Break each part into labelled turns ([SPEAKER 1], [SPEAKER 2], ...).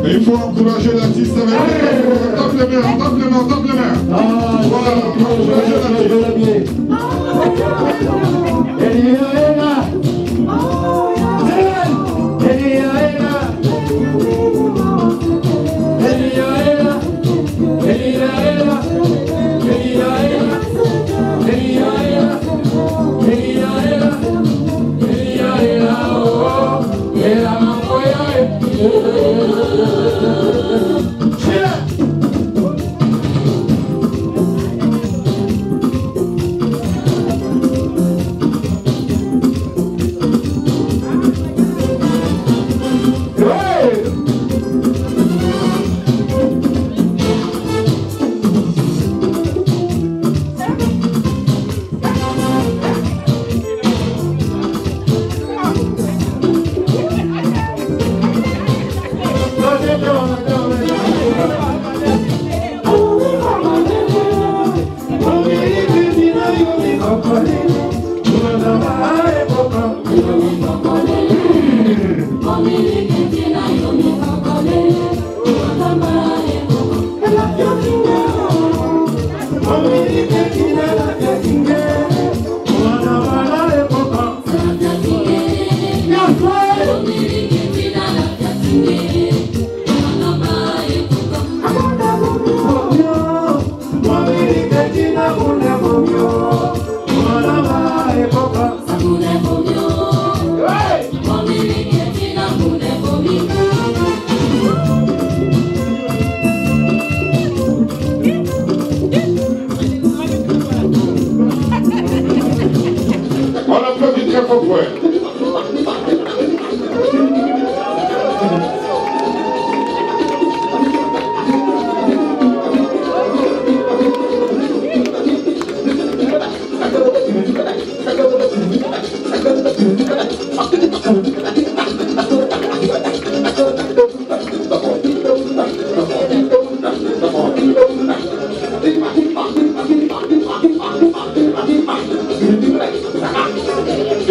[SPEAKER 1] Il faut encourager l'artiste avec les tape les mains, tape les mains, tape les mains. Voilà, encourager l'artiste.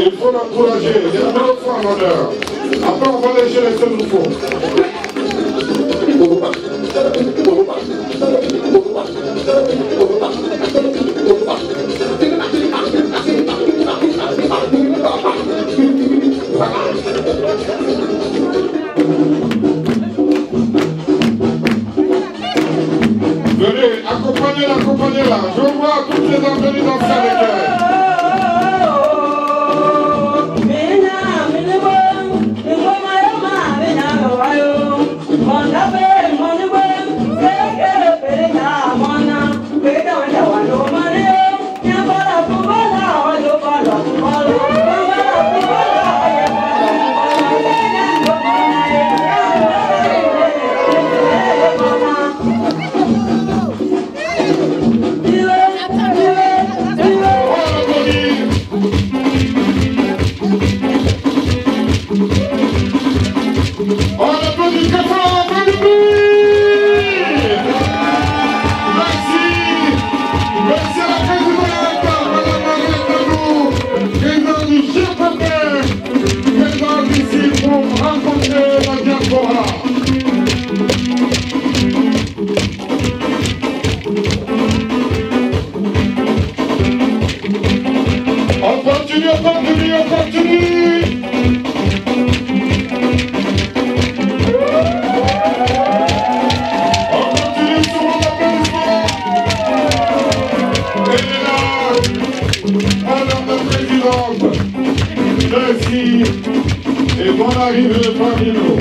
[SPEAKER 1] Il faut l'encourager, il y a deux fois en honneur. Après, on va léger les seuls nouveaux. Venez, accompagnez-la. Je vois toutes les hommes venus danser avec elle. On continue. Madame la Présidente, merci et bonne arrivée parmi nous.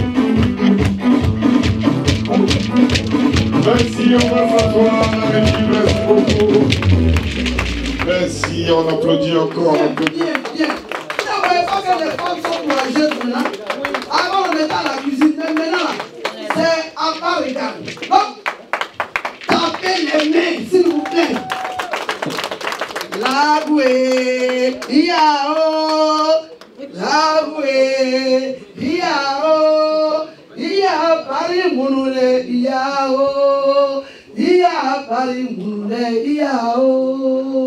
[SPEAKER 1] Merci, on va s'asseoir, merci beaucoup. Merci, on applaudit encore.
[SPEAKER 2] Bien. Vous ne voyez pas que les femmes sont courageuses maintenant? Avant, on était à la cuisine, mais maintenant, c'est à part regarder. Donc, tapez les mains, s'il vous plaît. La bouée, yao. La bouée, yao. Iya pari munule, yao. Iya pari munule, yao.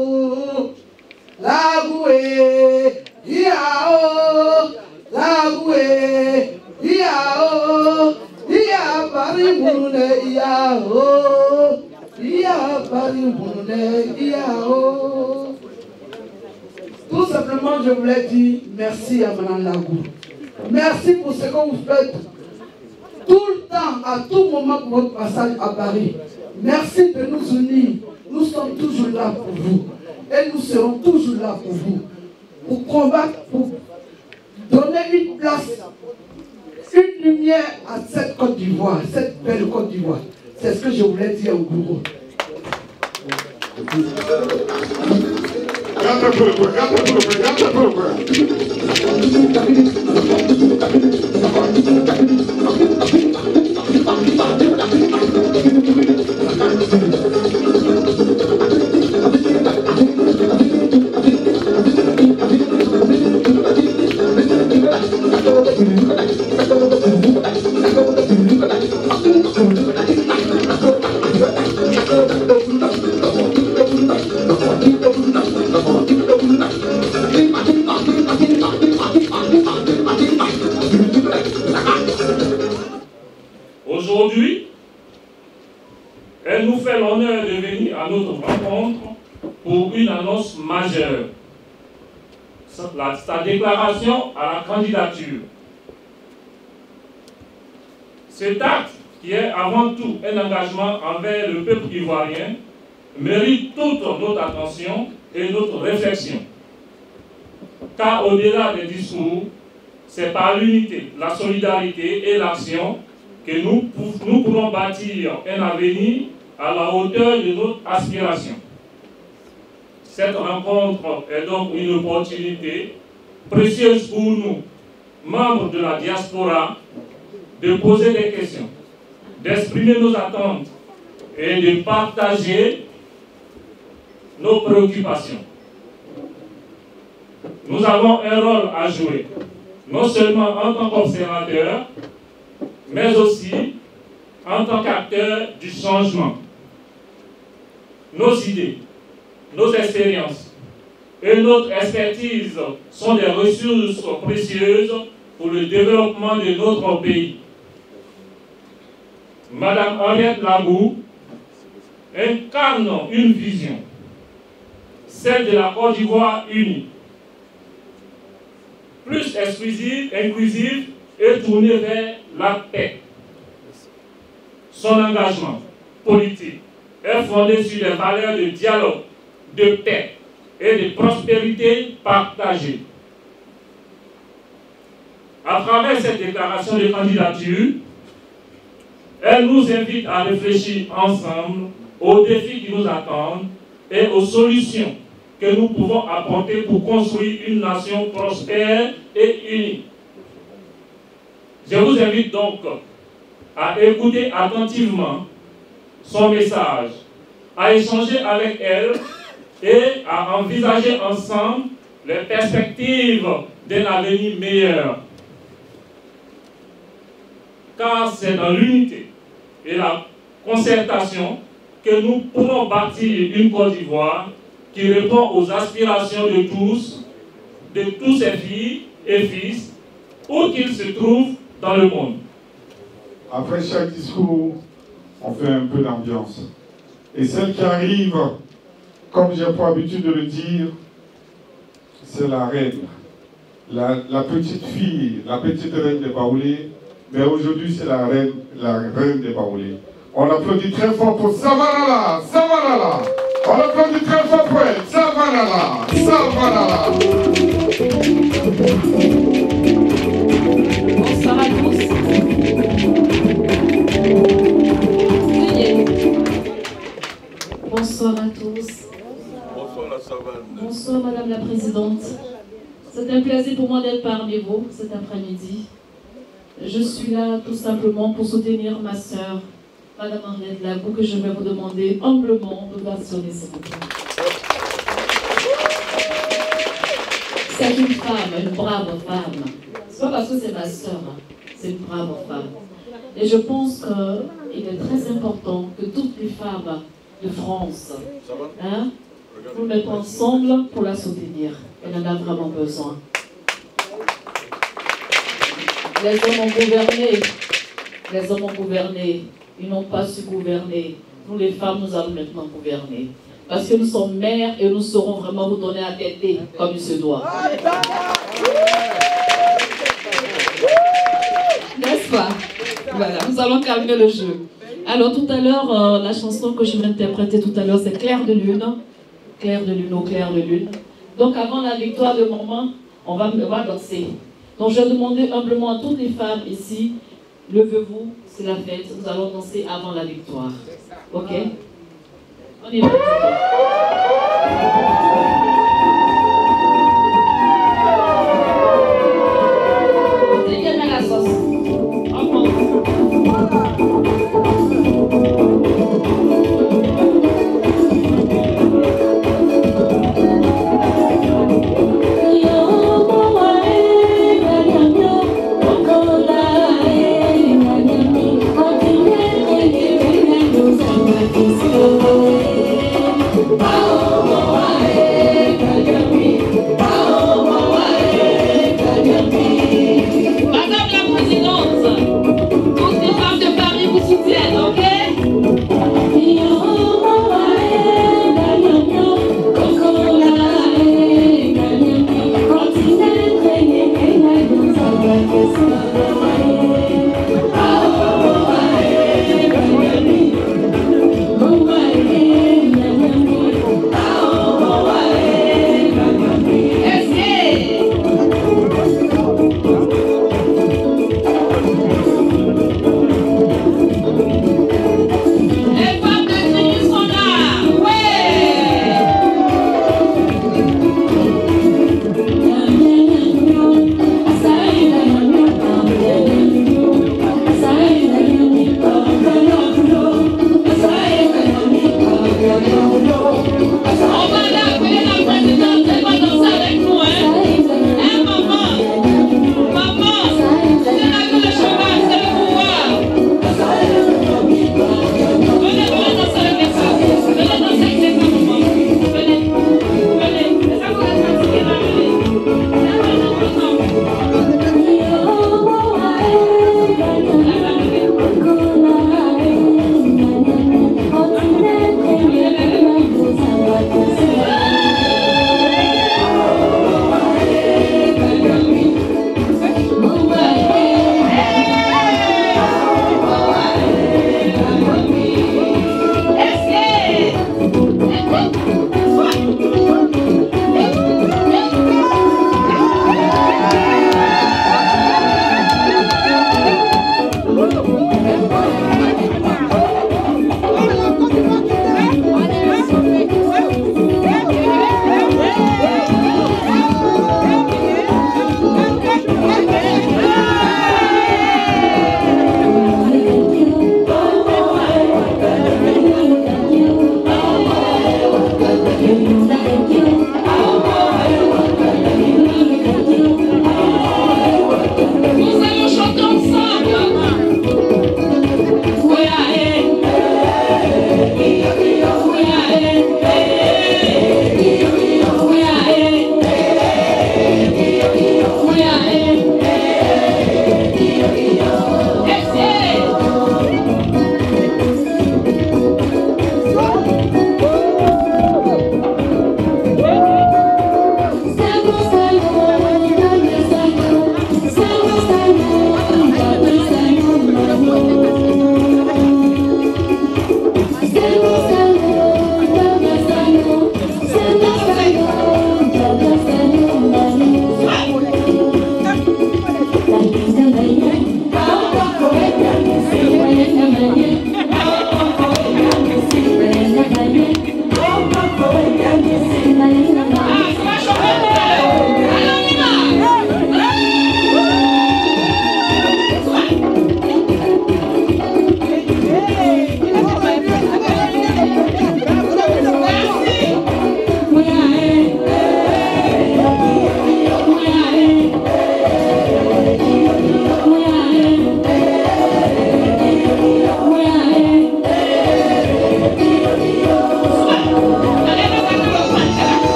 [SPEAKER 2] La bouée, yao. La bouée, yao. Iya pari munule, yao. Iya pari munule, yao. Tout simplement, je voulais dire merci à Mme Lagou. Merci pour ce que vous faites tout le temps, à tout moment pour votre passage à Paris. Merci de nous unir. Nous sommes toujours là pour vous. Et nous serons toujours là pour vous. Pour combattre, pour donner une place, une lumière à cette Côte d'Ivoire, cette belle Côte d'Ivoire. C'est ce que je voulais dire au groupe.
[SPEAKER 3] Aujourd'hui, elle nous fait l'honneur de venir à notre rencontre pour une annonce majeure. Sa déclaration à la candidature. Cet acte, qui est avant tout un engagement envers le peuple ivoirien, mérite toute notre attention et notre réflexion. Car au-delà des discours, c'est par l'unité, la solidarité et l'action que nous pourrons bâtir un avenir à la hauteur de notre aspiration. Cette rencontre est donc une opportunité précieuse pour nous, membres de la diaspora, de poser des questions, d'exprimer nos attentes et de partager nos préoccupations. Nous avons un rôle à jouer, non seulement en tant qu'observateurs, mais aussi en tant qu'acteurs du changement. Nos idées, nos expériences et notre expertise sont des ressources précieuses pour le développement de notre pays. Madame Henriette Lagou incarne une vision, celle de la Côte d'Ivoire unie, plus inclusive et tournée vers la paix. Son engagement politique est fondé sur des valeurs de dialogue, de paix et de prospérité partagée. À travers cette déclaration de candidature, elle nous invite à réfléchir ensemble aux défis qui nous attendent et aux solutions que nous pouvons apporter pour construire une nation prospère et unie. Je vous invite donc à écouter attentivement son message, à échanger avec elle et à envisager ensemble les perspectives d'un avenir meilleur. Car c'est dans l'unité et la concertation que nous pourrons bâtir une Côte d'Ivoire qui répond aux aspirations de tous ses filles et fils, où qu'ils se trouvent dans le monde.
[SPEAKER 1] Après chaque discours, on fait un peu d'ambiance. Et celle qui arrive, comme j'ai pour habitude de le dire, c'est la reine. La petite fille, la petite reine des Baoulés, mais aujourd'hui c'est la reine des Baoulés. On applaudit très fort pour Savanala, Savanala. On applaudit très fort pour elle, Savanala. Salvanala, Salvanala.
[SPEAKER 4] Bonsoir à tous. Bonsoir à tous.
[SPEAKER 5] Bonsoir la savane.
[SPEAKER 4] Bonsoir Madame la Présidente. C'est un plaisir pour moi d'être parmi vous cet après-midi. Je suis là tout simplement pour soutenir ma sœur, Madame Henriette Lagou, que je vais vous demander humblement de versionner s'il vous plaît. C'est une femme, une brave femme. C'est pas parce que c'est ma sœur, c'est une brave femme. Et je pense qu'il est très important que toutes les femmes de France, nous mettons ensemble pour la soutenir. Elle en a vraiment besoin. Les hommes ont gouverné. Les hommes ont gouverné. Ils n'ont pas su gouverner. Nous, les femmes, nous allons maintenant gouverner. Parce que nous sommes mères et nous saurons vraiment vous donner à têter comme il se doit. N'est-ce pas? Voilà, nous allons calmer le jeu. Alors tout à l'heure, la chanson que je vais interpréter tout à l'heure, c'est Clair de lune. Clair de lune, au clair de lune. Donc avant la victoire de maman, on va danser. Donc je vais demander humblement à toutes les femmes ici, levez-vous, c'est la fête, nous allons danser avant la victoire. Ok? On y va. C'est bien dans la sauce.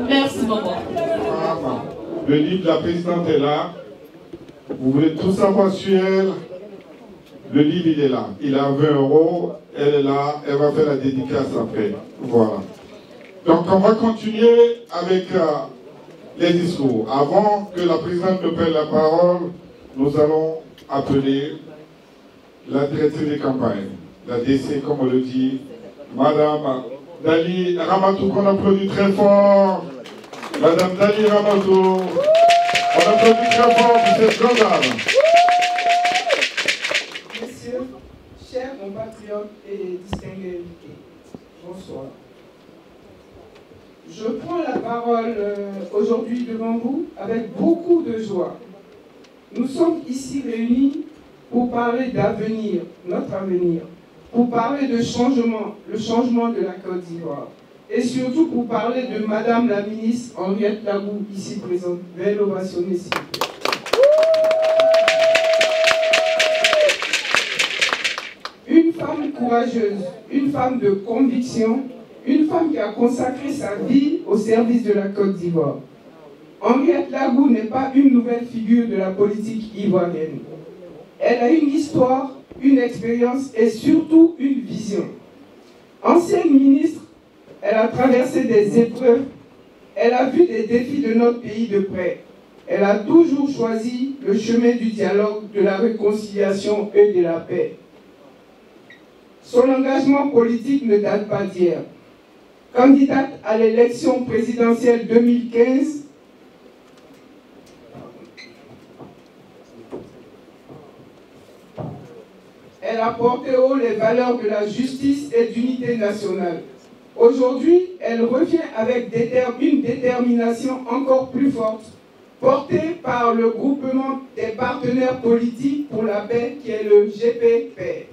[SPEAKER 4] Merci, maman.
[SPEAKER 1] Voilà. Le livre, la présidente est là. Vous voulez tout savoir sur elle? Le livre, il est là. Il a 20 €. Elle est là. Elle va faire la dédicace après. Voilà. Donc, on va continuer avec les discours. Avant que la présidente ne prenne la parole, nous allons appeler la directrice de campagne, la DC, comme on le dit, Madame Dali Ramatou, qu'on applaudit très fort. Madame Dali Ramatou, on applaudit très fort pour cette grande dame.
[SPEAKER 6] Messieurs, chers compatriotes et distingués invités, bonsoir. Je prends la parole aujourd'hui devant vous avec beaucoup de joie. Nous sommes ici réunis pour parler d'avenir, notre avenir, pour parler de changement, le changement de la Côte d'Ivoire, et surtout pour parler de Madame la ministre Henriette Lagou, ici présente. Veuillez l'ovationner, s'il vous plaît. Une femme courageuse, une femme de conviction, une femme qui a consacré sa vie au service de la Côte d'Ivoire. Henriette Lagou n'est pas une nouvelle figure de la politique ivoirienne. Elle a une histoire, une expérience et surtout une vision. Ancienne ministre, elle a traversé des épreuves, elle a vu des défis de notre pays de près. Elle a toujours choisi le chemin du dialogue, de la réconciliation et de la paix. Son engagement politique ne date pas d'hier. Candidate à l'élection présidentielle 2015, elle a porté haut les valeurs de la justice et d'unité nationale. Aujourd'hui, elle revient avec une détermination encore plus forte, portée par le groupement des partenaires politiques pour la paix qui est le GPP.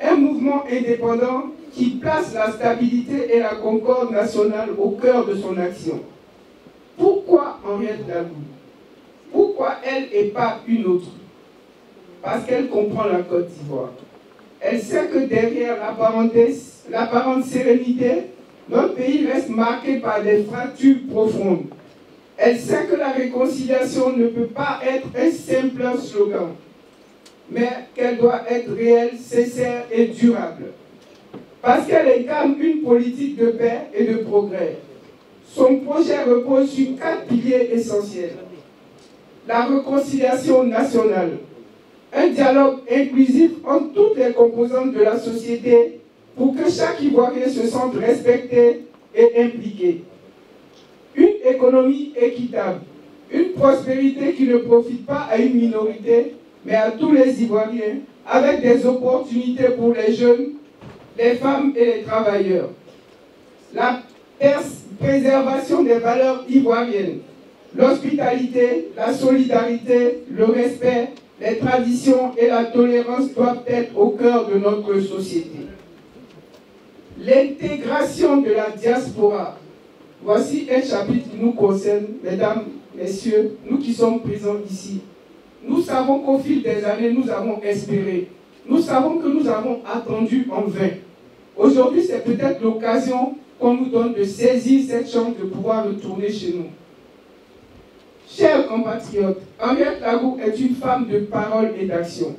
[SPEAKER 6] Un mouvement indépendant qui place la stabilité et la concorde nationale au cœur de son action. Pourquoi Henriette Lagou? Pourquoi elle et pas une autre? Parce qu'elle comprend la Côte d'Ivoire. Elle sait que derrière l'apparente sérénité, notre pays reste marqué par des fractures profondes. Elle sait que la réconciliation ne peut pas être un simple slogan, mais qu'elle doit être réelle, sincère et durable. Parce qu'elle incarne une politique de paix et de progrès. Son projet repose sur 4 piliers essentiels. La réconciliation nationale, un dialogue inclusif entre toutes les composantes de la société pour que chaque Ivoirien se sente respecté et impliqué. Une économie équitable, une prospérité qui ne profite pas à une minorité, mais à tous les Ivoiriens, avec des opportunités pour les jeunes, les femmes et les travailleurs. La préservation des valeurs ivoiriennes, l'hospitalité, la solidarité, le respect, les traditions et la tolérance doivent être au cœur de notre société. L'intégration de la diaspora. Voici un chapitre qui nous concerne, mesdames, messieurs, nous qui sommes présents ici. Nous savons qu'au fil des années, nous avons espéré. Nous savons que nous avons attendu en vain. Aujourd'hui, c'est peut-être l'occasion qu'on nous donne de saisir cette chance de pouvoir retourner chez nous. Chers compatriotes, Henriette Lagou est une femme de parole et d'action.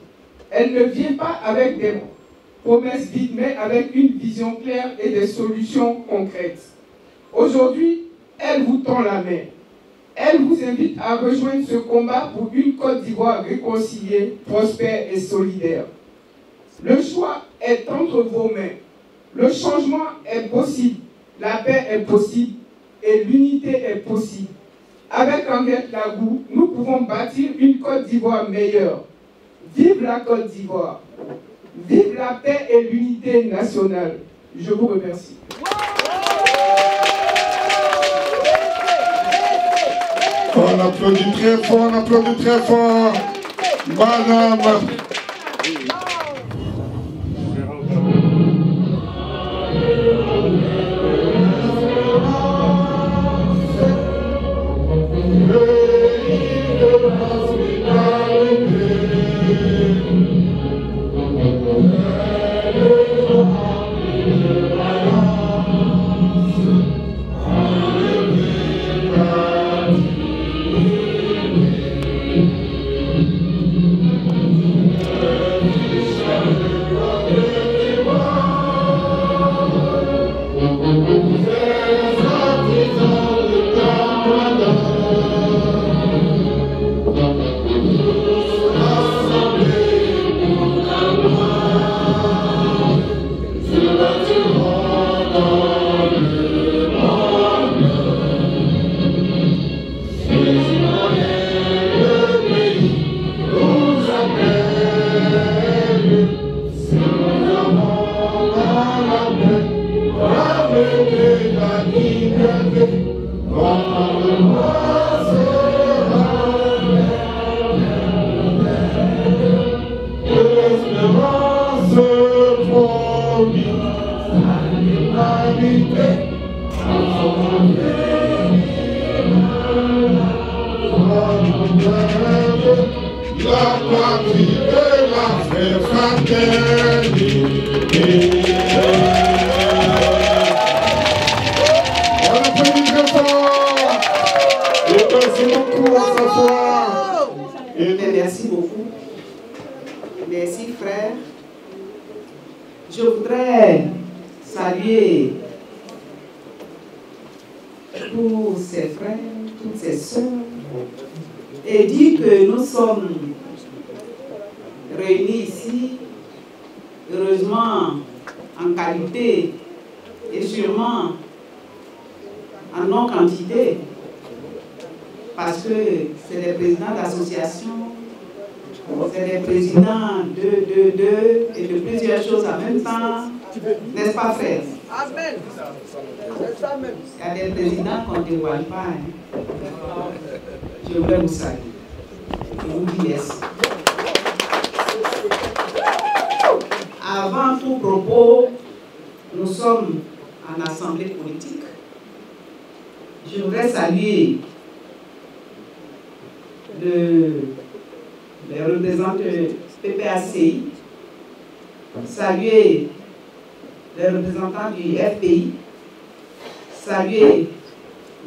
[SPEAKER 6] Elle ne vient pas avec des promesses vides, mais avec une vision claire et des solutions concrètes. Aujourd'hui, elle vous tend la main. Elle vous invite à rejoindre ce combat pour une Côte d'Ivoire réconciliée, prospère et solidaire. Le choix est entre vos mains. Le changement est possible, la paix est possible et l'unité est possible. Avec Henriette Lagou, nous pouvons bâtir une Côte d'Ivoire meilleure. Vive la Côte d'Ivoire. Vive la paix et l'unité nationale. Je vous remercie.
[SPEAKER 1] On applaudit très fort, Madame. la patrie de la vraie fraternité. On applaudit très fort. Et merci beaucoup à s'asseoir.
[SPEAKER 7] Merci beaucoup. Merci frère. Je voudrais saluer tous ces frères, toutes ces sœurs et dire que nous sommes réunis ici, heureusement en qualité et sûrement en non-quantité, parce que c'est des présidents d'associations, c'est des présidents de et de plusieurs choses en même temps, n'est-ce pas frère? Amen. Il y a des présidents qu'on ne dévoile pas. Hein. Je voudrais vous saluer. Je vous dis merci. Avant tout propos, nous sommes en assemblée politique. Je voudrais saluer les représentants de PPACI, saluer les représentants du FPI, saluer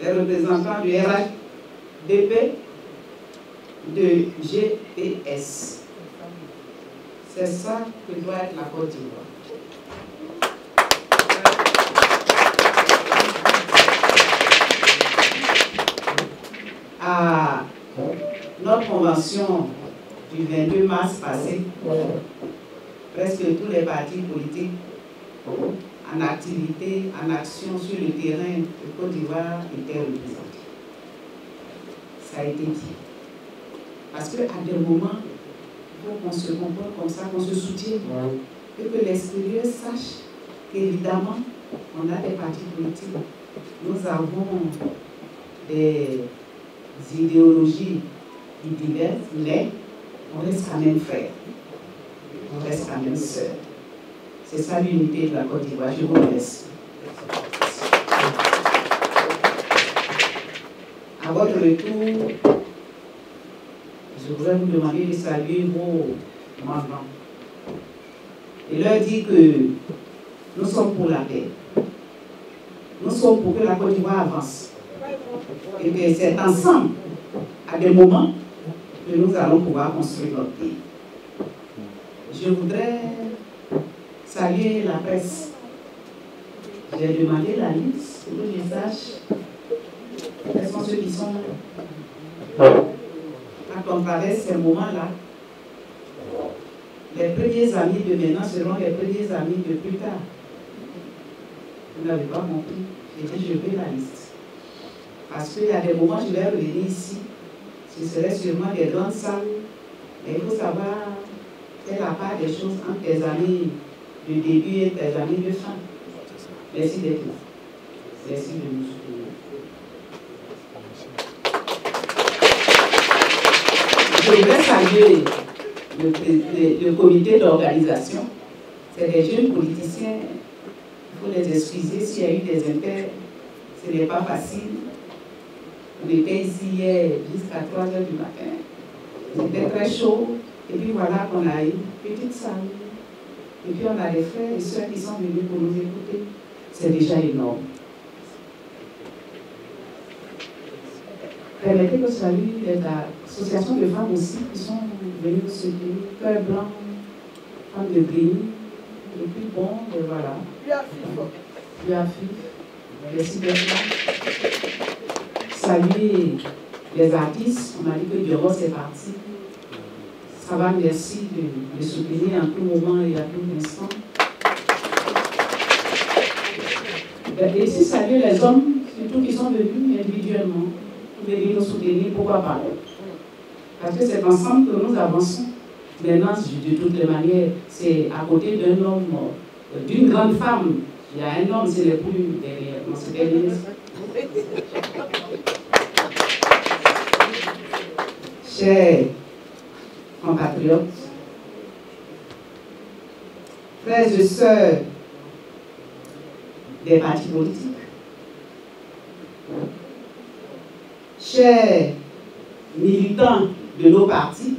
[SPEAKER 7] les représentants du RHDP, de GPS. C'est ça que doit être la Côte d'Ivoire. À notre convention du 22 mars passé, presque tous les partis politiques en activité, en action sur le terrain de Côte d'Ivoire étaient représentés. Ça a été dit. Parce qu'à des moments, il faut qu'on se comporte comme ça, qu'on se soutienne, et que l'extérieur sache qu'évidemment, on a des partis politiques. Nous avons des idéologies diverses, mais on reste quand même frères. On reste quand même sœurs. C'est ça l'unité de la Côte d'Ivoire. Je vous remercie. À votre retour, je voudrais vous demander de saluer vos mandants et leur dire que nous sommes pour la paix. Nous sommes pour que la Côte d'Ivoire avance. Et que c'est ensemble, à des moments, que nous allons pouvoir construire notre pays. Je voudrais saluer la presse. J'ai demandé la liste pour que je sache quels sont ceux qui sont là. Quand on traverse ces moments-là, les premiers amis de maintenant seront les premiers amis de plus tard. Vous n'avez pas compris. J'ai dit, je veux la liste. Parce qu'il y a des moments, je vais revenir ici. Ce serait sûrement des grandes salles. Mais il faut savoir faire la part des choses entre tes amis de début et tes amis de fin. Merci d'être là. Merci de nous soutenir. Je voudrais saluer le comité d'organisation. C'est des jeunes politiciens. Il faut les excuser s'il y a eu des impairs. Ce n'est pas facile. On était ici hier jusqu'à 3 h du matin. C'était très chaud. Et puis voilà qu'on a une petite salle. Et puis on a des frères et sœurs qui sont venus pour nous écouter. C'est déjà énorme. Permettez que je salue les associations de femmes aussi qui sont venues nous soutenir. Cœur blanc, femmes de Grigny. Et puis bon, et voilà. Puis à FIF. Merci d'être là. Saluer les artistes. On a dit que Dioro c'est parti. Ça va, merci de soutenir en tout moment et à tout instant. Et ici, saluer les hommes, surtout qui sont venus individuellement, pour venir nous soutenir, pourquoi pas. Parce que c'est ensemble que nous avançons. Maintenant, de toutes les manières, c'est à côté d'un homme, d'une grande femme. Il y a un homme, c'est le plus derrière. Non, c'est derrière. Chers compatriotes, frères et sœurs des partis politiques, chers militants de nos partis,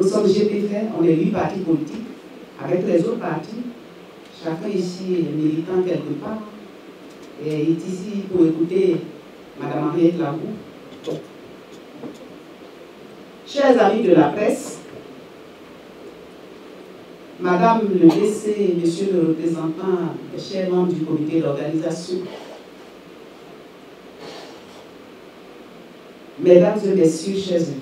[SPEAKER 7] Nous sommes GPFN, on est 8 partis politiques, avec les autres partis. Chacun ici est militant quelque part et est ici pour écouter Mme Henriette Lagout. Chers amis de la presse, Madame le DC, Monsieur le représentant, chers membres du comité d'organisation, Mesdames et Messieurs, chers invités,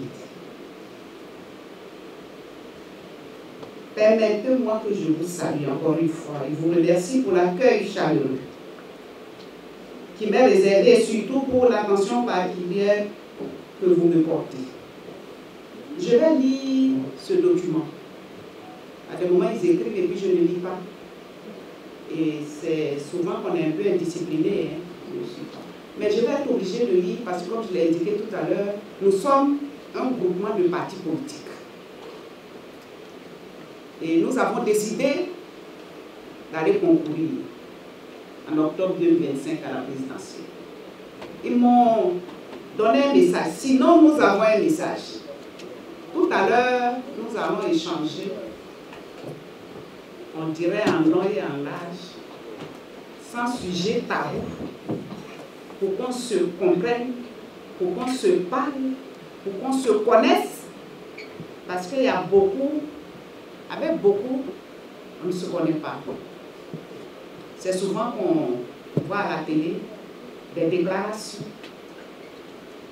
[SPEAKER 7] permettez-moi que je vous salue encore une fois et vous remercie pour l'accueil chaleureux qui m'est réservé et surtout pour l'attention particulière que vous me portez. Je vais lire ce document. À des moments, ils écrivent et puis je ne lis pas. Et c'est souvent qu'on est un peu indiscipliné. Hein. Je ne suis pas. Mais je vais être obligée de lire parce que, comme je l'ai indiqué tout à l'heure, nous sommes un groupement de partis politiques. Et nous avons décidé d'aller concourir en octobre 2025 à la présidentielle. Ils m'ont donné un message. Sinon, nous avons un message. Tout à l'heure, nous allons échanger, on dirait en long et en large, sans sujet tabou, pour qu'on se comprenne, pour qu'on se parle, pour qu'on se connaisse, parce qu'il y a beaucoup, avec beaucoup, on ne se connaît pas. C'est souvent qu'on voit à la télé des déclarations.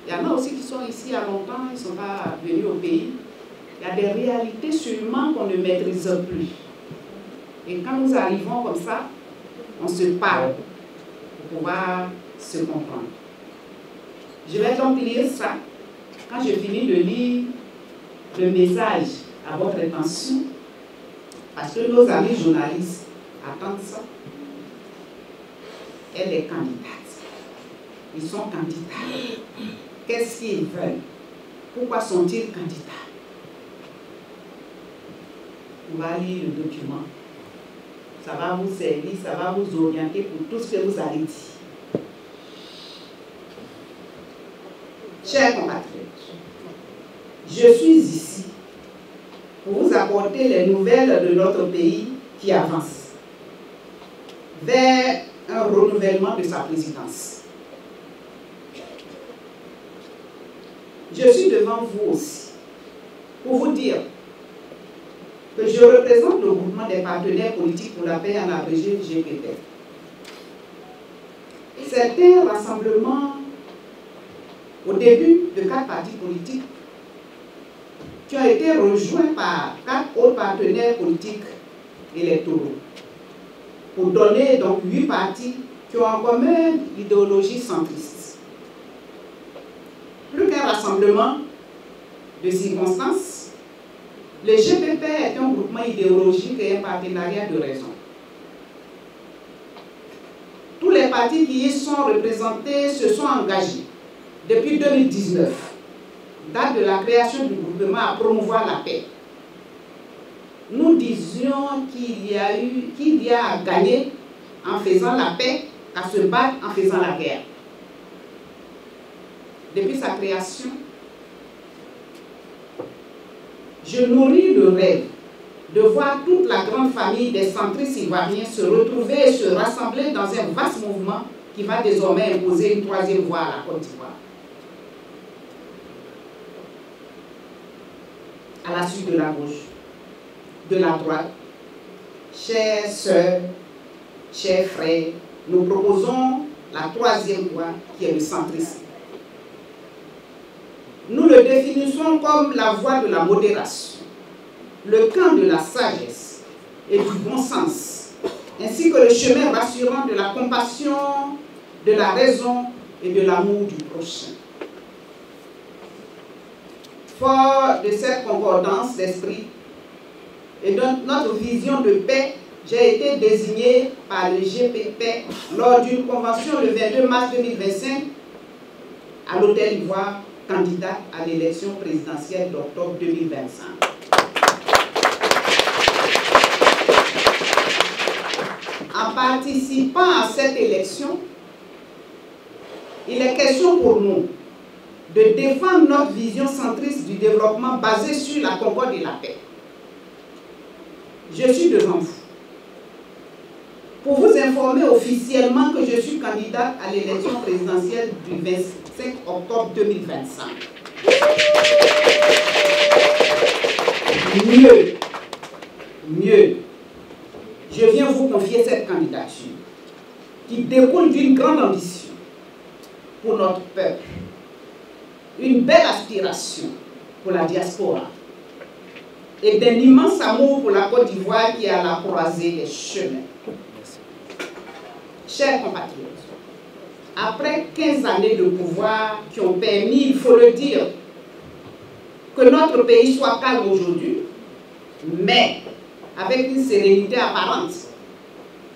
[SPEAKER 7] Il y en a aussi qui sont ici à longtemps, ils ne sont pas venus au pays. Il y a des réalités sûrement qu'on ne maîtrise plus. Et quand nous arrivons comme ça, on se parle pour pouvoir se comprendre. Je vais donc lire ça. Quand je finis de lire le message à votre attention, parce que nos amis journalistes attendent ça, elle est candidate. Ils sont candidats. Qu'est-ce qu'ils veulent? Pourquoi sont-ils candidats? On va lire le document. Ça va vous servir, ça va vous orienter pour tout ce que vous allez dire. Chers compatriotes, je suis ici pour vous apporter les nouvelles de notre pays qui avance vers un renouvellement de sa présidence. Je suis devant vous aussi pour vous dire que je représente le groupement des partenaires politiques pour la paix en abrégé GPP. C'est un rassemblement au début de 4 partis politiques qui ont été rejoints par 4 autres partenaires politiques électoraux pour donner donc 8 partis qui ont en commun l'idéologie centriste. Plus qu'un rassemblement de circonstances, le GPP est un groupement idéologique et un partenariat de raison. Tous les partis qui y sont représentés se sont engagés depuis 2019, date de la création du groupement, à promouvoir la paix. Nous disions qu'il y a à gagner en faisant la paix, à se battre en faisant la guerre. Depuis sa création, je nourris le rêve de voir toute la grande famille des centristes ivoiriens se retrouver et se rassembler dans un vaste mouvement qui va désormais imposer une 3e voie à la Côte d'Ivoire. À la suite de la gauche, de la droite, chères sœurs, chers frères, nous proposons la 3e voie qui est le centrisme. Nous le définissons comme la voie de la modération, le camp de la sagesse et du bon sens, ainsi que le chemin rassurant de la compassion, de la raison et de l'amour du prochain. Fort de cette concordance d'esprit et de notre vision de paix, j'ai été désigné par le GPP lors d'une convention le 22 mars 2025 à l'Hôtel Ivoire, candidat à l'élection présidentielle d'octobre 2025. En participant à cette élection, il est question pour nous de défendre notre vision centriste du développement basée sur la concorde et la paix. Je suis devant vous pour vous informer officiellement que je suis candidate à l'élection présidentielle du 25 octobre 2025. Mieux, je viens vous confier cette candidature qui découle d'une grande ambition pour notre peuple, une belle aspiration pour la diaspora et d'un immense amour pour la Côte d'Ivoire qui est à la croisée des chemins. Chers compatriotes, après 15 années de pouvoir qui ont permis, il faut le dire, que notre pays soit calme aujourd'hui, mais avec une sérénité apparente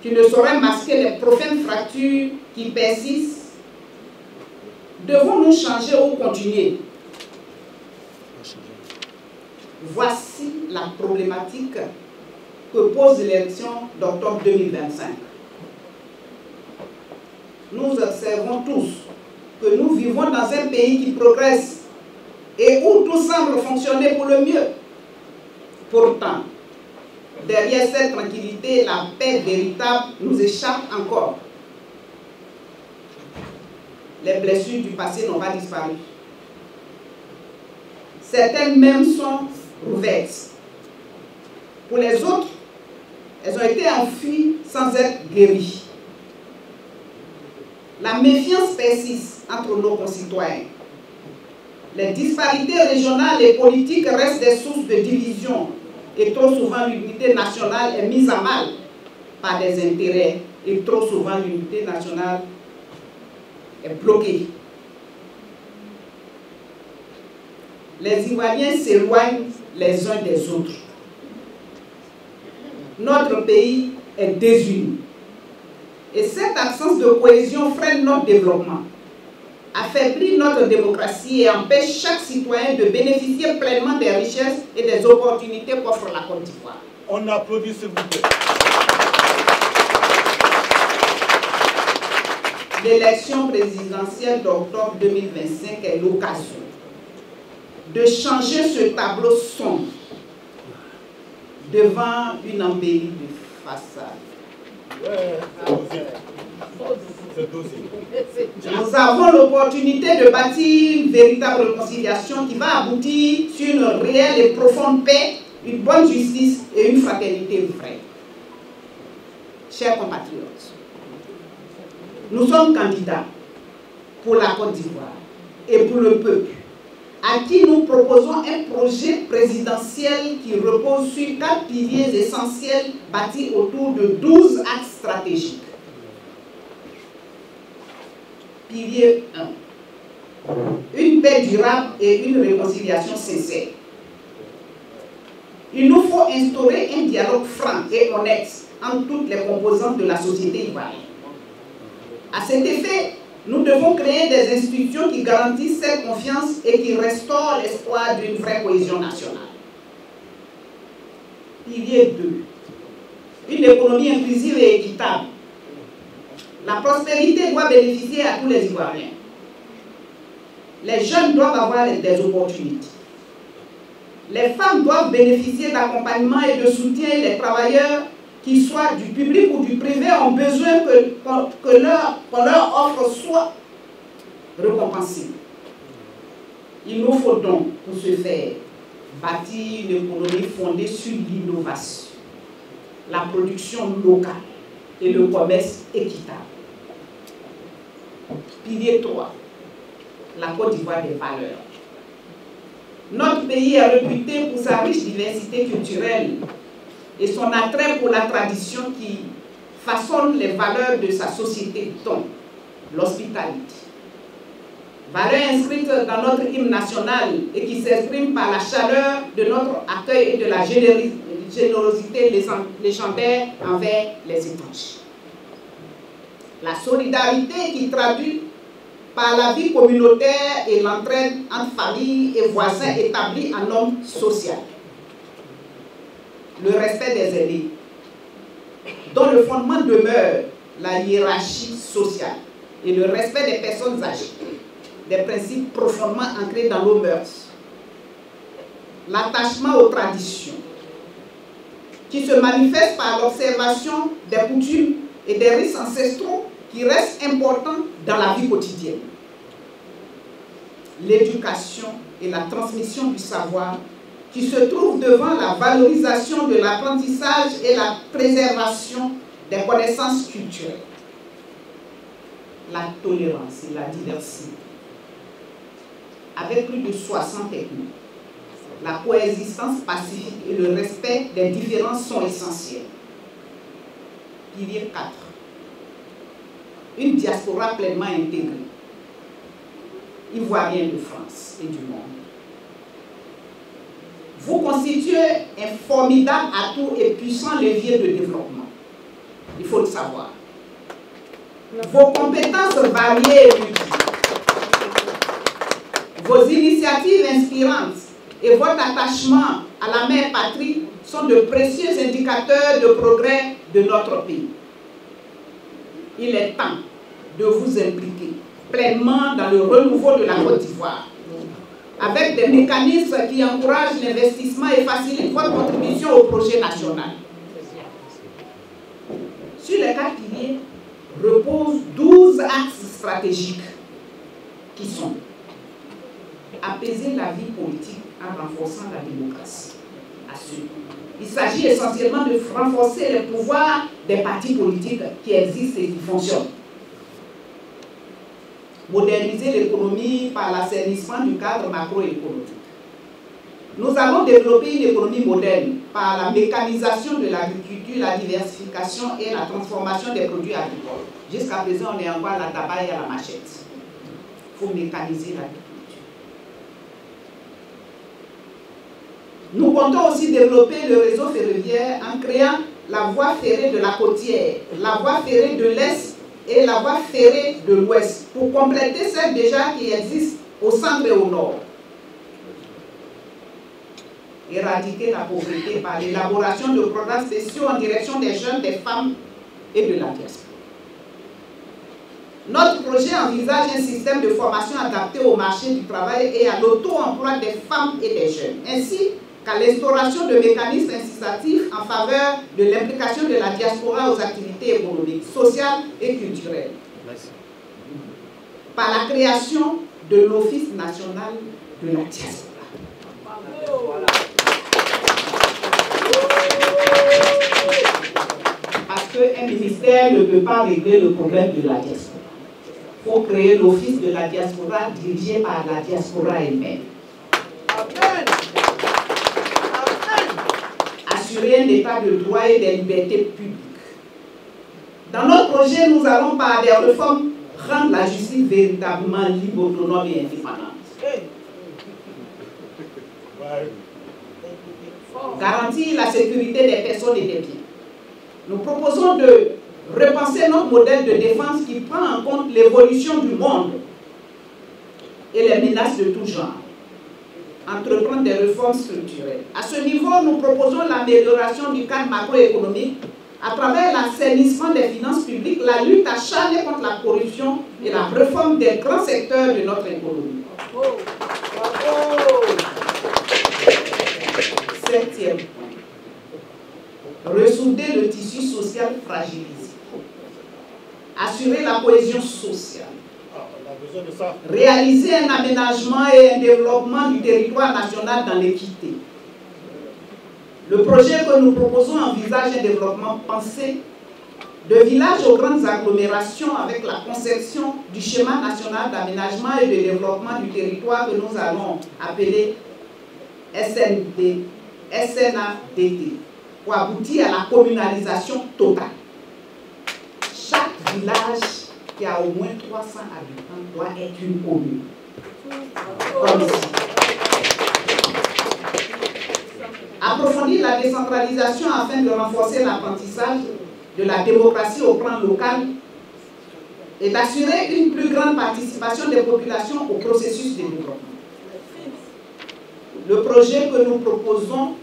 [SPEAKER 7] qui ne saurait masquer les profondes fractures qui persistent, devons-nous changer ou continuer? Voici la problématique que pose l'élection d'octobre 2025. Nous observons tous que nous vivons dans un pays qui progresse et où tout semble fonctionner pour le mieux. Pourtant, derrière cette tranquillité, la paix véritable nous échappe encore. Les blessures du passé n'ont pas disparu. Certaines même sont rouvertes. Pour les autres, elles ont été enfuies sans être guéries. La méfiance persiste entre nos concitoyens. Les disparités régionales et politiques restent des sources de division et trop souvent l'unité nationale est mise à mal par des intérêts et trop souvent l'unité nationale est bloquée. Les Ivoiriens s'éloignent les uns des autres. Notre pays est désuni. Et cette absence de cohésion freine notre développement, affaiblit notre démocratie et empêche chaque citoyen de bénéficier pleinement des richesses et des opportunités qu'offre la Côte d'Ivoire.
[SPEAKER 5] On applaudit s'il vous plaît.
[SPEAKER 7] L'élection présidentielle d'octobre 2025 est l'occasion de changer ce tableau sombre devant une embellie de façade. Nous avons l'opportunité de bâtir une véritable réconciliation qui va aboutir sur une réelle et profonde paix, une bonne justice et une fraternité vraie. Chers compatriotes, nous sommes candidats pour la Côte d'Ivoire et pour le peuple, à qui nous proposons un projet présidentiel qui repose sur 4 piliers essentiels bâtis autour de 12 axes stratégiques. Pilier 1. Une paix durable et une réconciliation sincère. Il nous faut instaurer un dialogue franc et honnête entre toutes les composantes de la société ivoirienne. À cet effet, nous devons créer des institutions qui garantissent cette confiance et qui restaurent l'espoir d'une vraie cohésion nationale. Pilier 2. Une économie inclusive et équitable. La prospérité doit bénéficier à tous les Ivoiriens. Les jeunes doivent avoir des opportunités. Les femmes doivent bénéficier d'accompagnement et de soutien. Les travailleurs, qu'ils soient du public ou du privé, ont besoin qu'on leur offre soit récompensé. Il nous faut donc, pour ce faire, bâtir une économie fondée sur l'innovation, la production locale et le commerce équitable. Pilier 3, la Côte d'Ivoire des valeurs. Notre pays est réputé pour sa riche diversité culturelle et son attrait pour la tradition qui façonne les valeurs de sa société, dont l'hospitalité. Valeurs inscrites dans notre hymne national et qui s'expriment par la chaleur de notre accueil et de la générosité légendaire envers les étrangers. La solidarité qui traduit par la vie communautaire et l'entraide entre familles et voisins établis en normes sociales. Le respect des aînés, dont le fondement demeure la hiérarchie sociale et le respect des personnes âgées. des principes profondément ancrés dans nos mœurs, l'attachement aux traditions, qui se manifeste par l'observation des coutumes et des rites ancestraux qui restent importants dans la vie quotidienne. L'éducation et la transmission du savoir qui se trouvent devant la valorisation de l'apprentissage et la préservation des connaissances culturelles. La tolérance et la diversité. Avec plus de 60 ethnies, la coexistence pacifique et le respect des différences sont essentiels. Pilier 4. Une diaspora pleinement intégrée. Ivoiriens de France et du monde. Vous constituez un formidable atout et puissant levier de développement. Il faut le savoir. Vos compétences variées et multiples, vos initiatives inspirantes et votre attachement à la mère patrie sont de précieux indicateurs de progrès de notre pays. Il est temps de vous impliquer pleinement dans le renouveau de la Côte d'Ivoire, avec des mécanismes qui encouragent l'investissement et facilitent votre contribution au projet national. Sur les 4 piliers reposent 12 axes stratégiques qui sont apaiser la vie politique en renforçant la démocratie. Il s'agit essentiellement de renforcer les pouvoirs des partis politiques qui existent et qui fonctionnent. Moderniser l'économie par l'assainissement du cadre macroéconomique. Nous allons développer une économie moderne par la mécanisation de l'agriculture, la diversification et la transformation des produits agricoles. Jusqu'à présent, on est encore à la tabac et à la machette. Il faut mécaniser l'agriculture. Nous comptons aussi développer le réseau ferroviaire en créant la voie ferrée de la côtière, la voie ferrée de l'Est et la voie ferrée de l'Ouest, pour compléter celles déjà qui existent au centre et au nord. Éradiquer la pauvreté par l'élaboration de programmes spéciaux en direction des jeunes, des femmes et de la diaspora. Notre projet envisage un système de formation adapté au marché du travail et à l'auto-emploi des femmes et des jeunes, ainsi qu'à l'instauration de mécanismes incitatifs en faveur de l'implication de la diaspora aux activités économiques, sociales et culturelles. Merci. Par la création de l'Office national de la diaspora. Parce qu'un ministère ne peut pas régler le problème de la diaspora. Il faut créer l'Office de la diaspora dirigé par la diaspora elle-même. Assurer un état de droit et des libertés publiques. Dans notre projet, nous allons par des réformes rendre la justice véritablement libre, autonome et indépendante. Garantir la sécurité des personnes et des biens. Nous proposons de repenser notre modèle de défense qui prend en compte l'évolution du monde et les menaces de tout genre. Entreprendre des réformes structurelles. À ce niveau, nous proposons l'amélioration du cadre macroéconomique à travers l'assainissement des finances publiques, la lutte acharnée contre la corruption et la réforme des grands secteurs de notre économie. Bravo. Bravo. 7e point. Ressouder le tissu social fragilisé. Assurer la cohésion sociale. Réaliser un aménagement et un développement du territoire national dans l'équité. Le projet que nous proposons envisage un développement pensé de villages aux grandes agglomérations avec la conception du schéma national d'aménagement et de développement du territoire que nous allons appeler SNADT pour aboutir à la communalisation totale. Chaque village qui a au moins 300 habitants doit être une commune. Comme ici. Approfondir la décentralisation afin de renforcer l'apprentissage de la démocratie au plan local et d'assurer une plus grande participation des populations au processus de développement. Le projet que nous proposons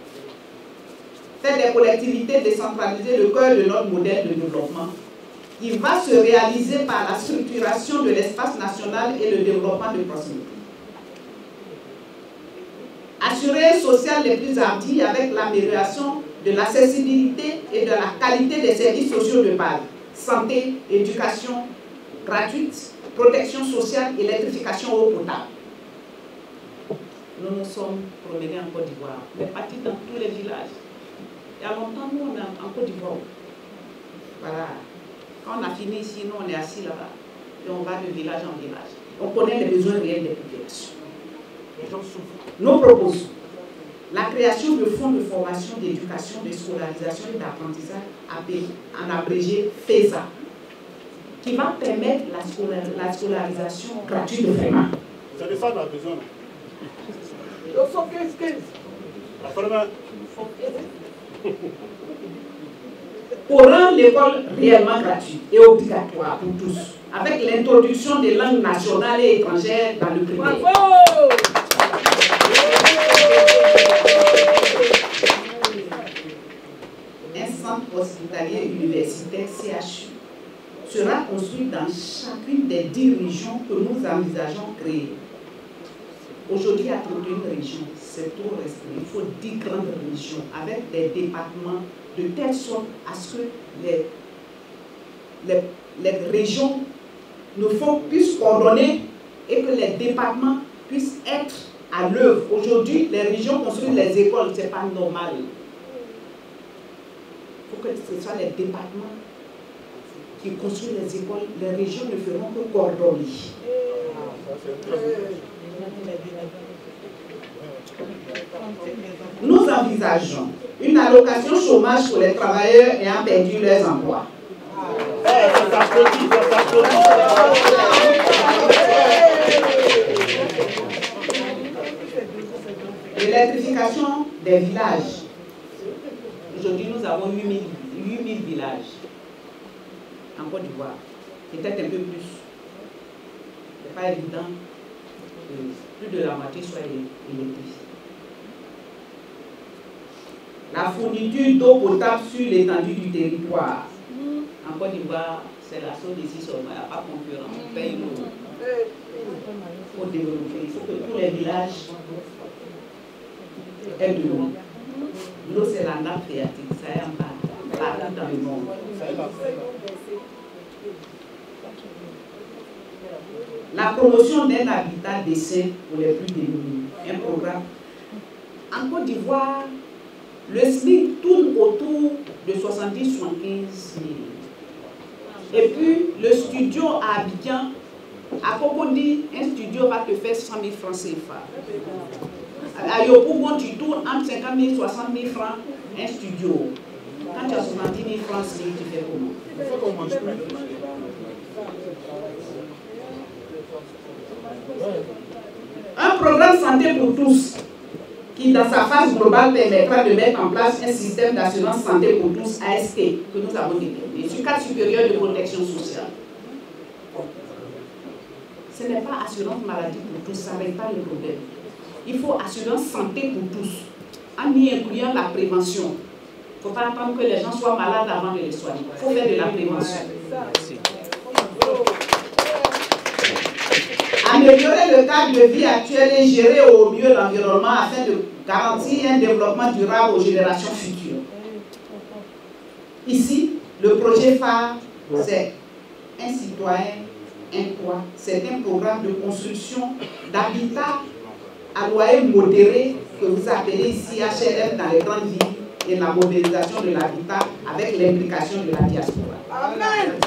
[SPEAKER 7] fait des collectivités décentralisées le cœur de notre modèle de développement qui va se réaliser par la structuration de l'espace national et le développement de proximité. Assurer un social les plus hardis avec l'amélioration de l'accessibilité et de la qualité des services sociaux de base, santé, éducation gratuite, protection sociale, électrification eau potable. Nous nous sommes promenés en Côte d'Ivoire, on est partis dans tous les villages. Il y a longtemps, nous, on est en Côte d'Ivoire. Voilà. Quand on a fini ici, nous, on est assis là-bas. Et on va de village en village. On connaît les besoins réels des populations. Les gens souffrent. Nous proposons la création de fonds de formation, d'éducation, de scolarisation et d'apprentissage, en abrégé FESA, qui va permettre la scolarisation gratuite de vraiment.
[SPEAKER 8] C'est de ça qu'on a besoin.
[SPEAKER 7] Pour rendre l'école réellement gratuite et obligatoire pour tous, avec l'introduction des langues nationales et étrangères dans le primaire. Bravo! Un centre hospitalier universitaire CHU sera construit dans chacune des 10 régions que nous envisageons créer. Aujourd'hui, à 31 régions, c'est trop restreint. Il faut 10 grandes régions avec des départements de telle sorte à ce que les régions puissent coordonner et que les départements puissent être à l'œuvre. Aujourd'hui, les régions construisent les écoles, ce n'est pas normal. Il faut que ce soit les départements qui construisent les écoles. Les régions ne feront que coordonner. Nous envisageons une allocation chômage pour les travailleurs ayant perdu leurs emplois. L'électrification des villages. Aujourd'hui, nous avons 8000 villages en Côte d'Ivoire. Peut-être un peu plus. Ce n'est pas évident que plus de la moitié soit électrifiée. La fourniture d'eau potable sur l'étendue du territoire. En Côte d'Ivoire, c'est la seule ici seulement, il n'y a pas de concurrence. On paye l'eau. Il faut développer. Il faut que tous les villages aient de l'eau. L'eau, c'est la nappe phréatique. Ça est en bas, partout dans le monde. La promotion d'un habitat décent pour les plus démunis. Un programme. En Côte d'Ivoire, le SMIC tourne autour de 70-75 000. Et puis, le studio à Abidjan, à Cocody, un studio va te faire 100 000 francs CFA. À Yopougon, tu tournes entre 50 000 et 60 000 francs un studio. Quand tu as 70 000 francs, tu fais comment? Un programme santé pour tous, qui dans sa phase globale permettra de mettre en place un système d'assurance santé pour tous, AST, que nous avons déterminé, sur cadre supérieur de protection sociale. Ce n'est pas assurance maladie pour tous, ça ne règle pas le problème. Il faut assurance santé pour tous, en y incluant la prévention. Il ne faut pas attendre que les gens soient malades avant de les soigner. Il faut faire de la prévention. Améliorer le cadre de vie actuel et gérer au mieux l'environnement afin de garantir un développement durable aux générations futures. Ici, le projet phare, c'est un citoyen, un toit. C'est un programme de construction d'habitat à loyer modéré que vous appelez ici HLM dans les grandes villes et la modélisation de l'habitat avec l'implication de la diaspora. Amen.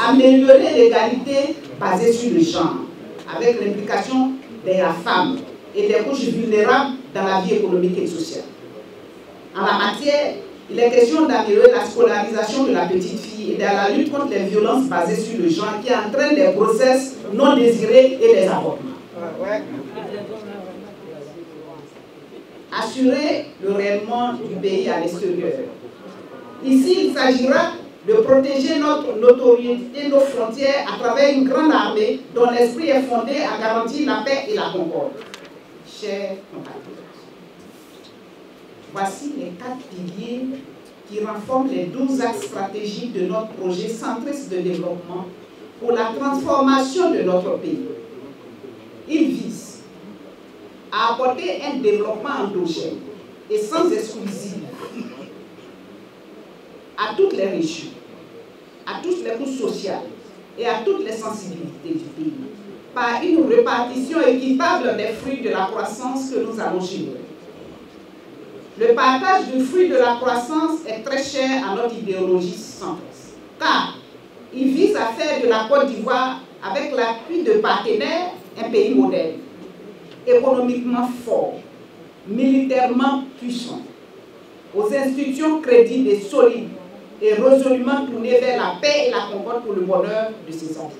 [SPEAKER 7] Améliorer l'égalité basée sur le genre, avec l'implication de la femme et des couches vulnérables dans la vie économique et sociale. En la matière, il est question d'améliorer la scolarisation de la petite fille et de la lutte contre les violences basées sur le genre qui entraînent des grossesses non désirées et les avortements. Assurer le rayonnement du pays à l'extérieur. Ici, il s'agira de protéger notre notoriété, nos frontières à travers une grande armée dont l'esprit est fondé à garantir la paix et la concorde. Chers compatriotes, voici les 4 piliers qui renforce les 12 axes stratégiques de notre projet centriste de développement pour la transformation de notre pays. Il vise à apporter un développement endogène et sans exclusive à toutes les régions, à toutes les couches sociales et à toutes les sensibilités du pays, par une répartition équitable des fruits de la croissance que nous allons générer. Le partage du fruit de la croissance est très cher à notre idéologie centriste, car il vise à faire de la Côte d'Ivoire, avec l'appui de partenaires, un pays moderne, économiquement fort, militairement puissant, aux institutions crédibles et solides, et résolument tourné vers la paix et la concorde pour le bonheur de ses habitants.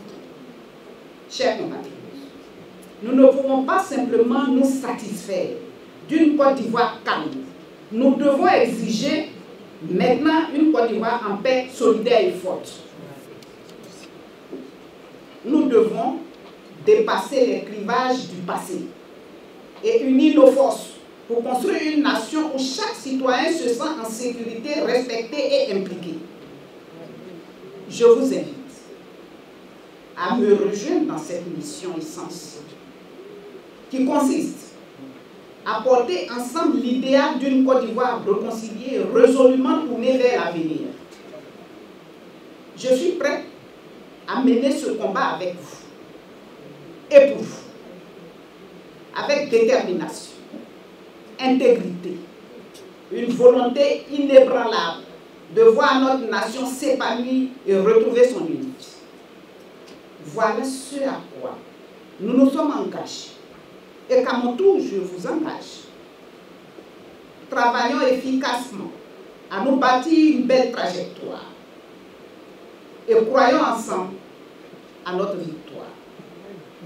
[SPEAKER 7] Chers compatriotes, nous ne pouvons pas simplement nous satisfaire d'une Côte d'Ivoire calme. Nous devons exiger maintenant une Côte d'Ivoire en paix, solidaire et forte. Nous devons dépasser les clivages du passé et unir nos forces pour construire une nation où chaque citoyen se sent en sécurité, respecté et impliqué. Je vous invite à me rejoindre dans cette mission essentielle qui consiste à porter ensemble l'idéal d'une Côte d'Ivoire réconciliée et résolument tournée vers l'avenir. Je suis prête à mener ce combat avec vous et pour vous, avec détermination, intégrité, une volonté inébranlable de voir notre nation s'épanouir et retrouver son unité. Voilà ce à quoi nous nous sommes engagés et qu'à mon tour je vous engage. Travaillons efficacement à nous bâtir une belle trajectoire et croyons ensemble à notre victoire.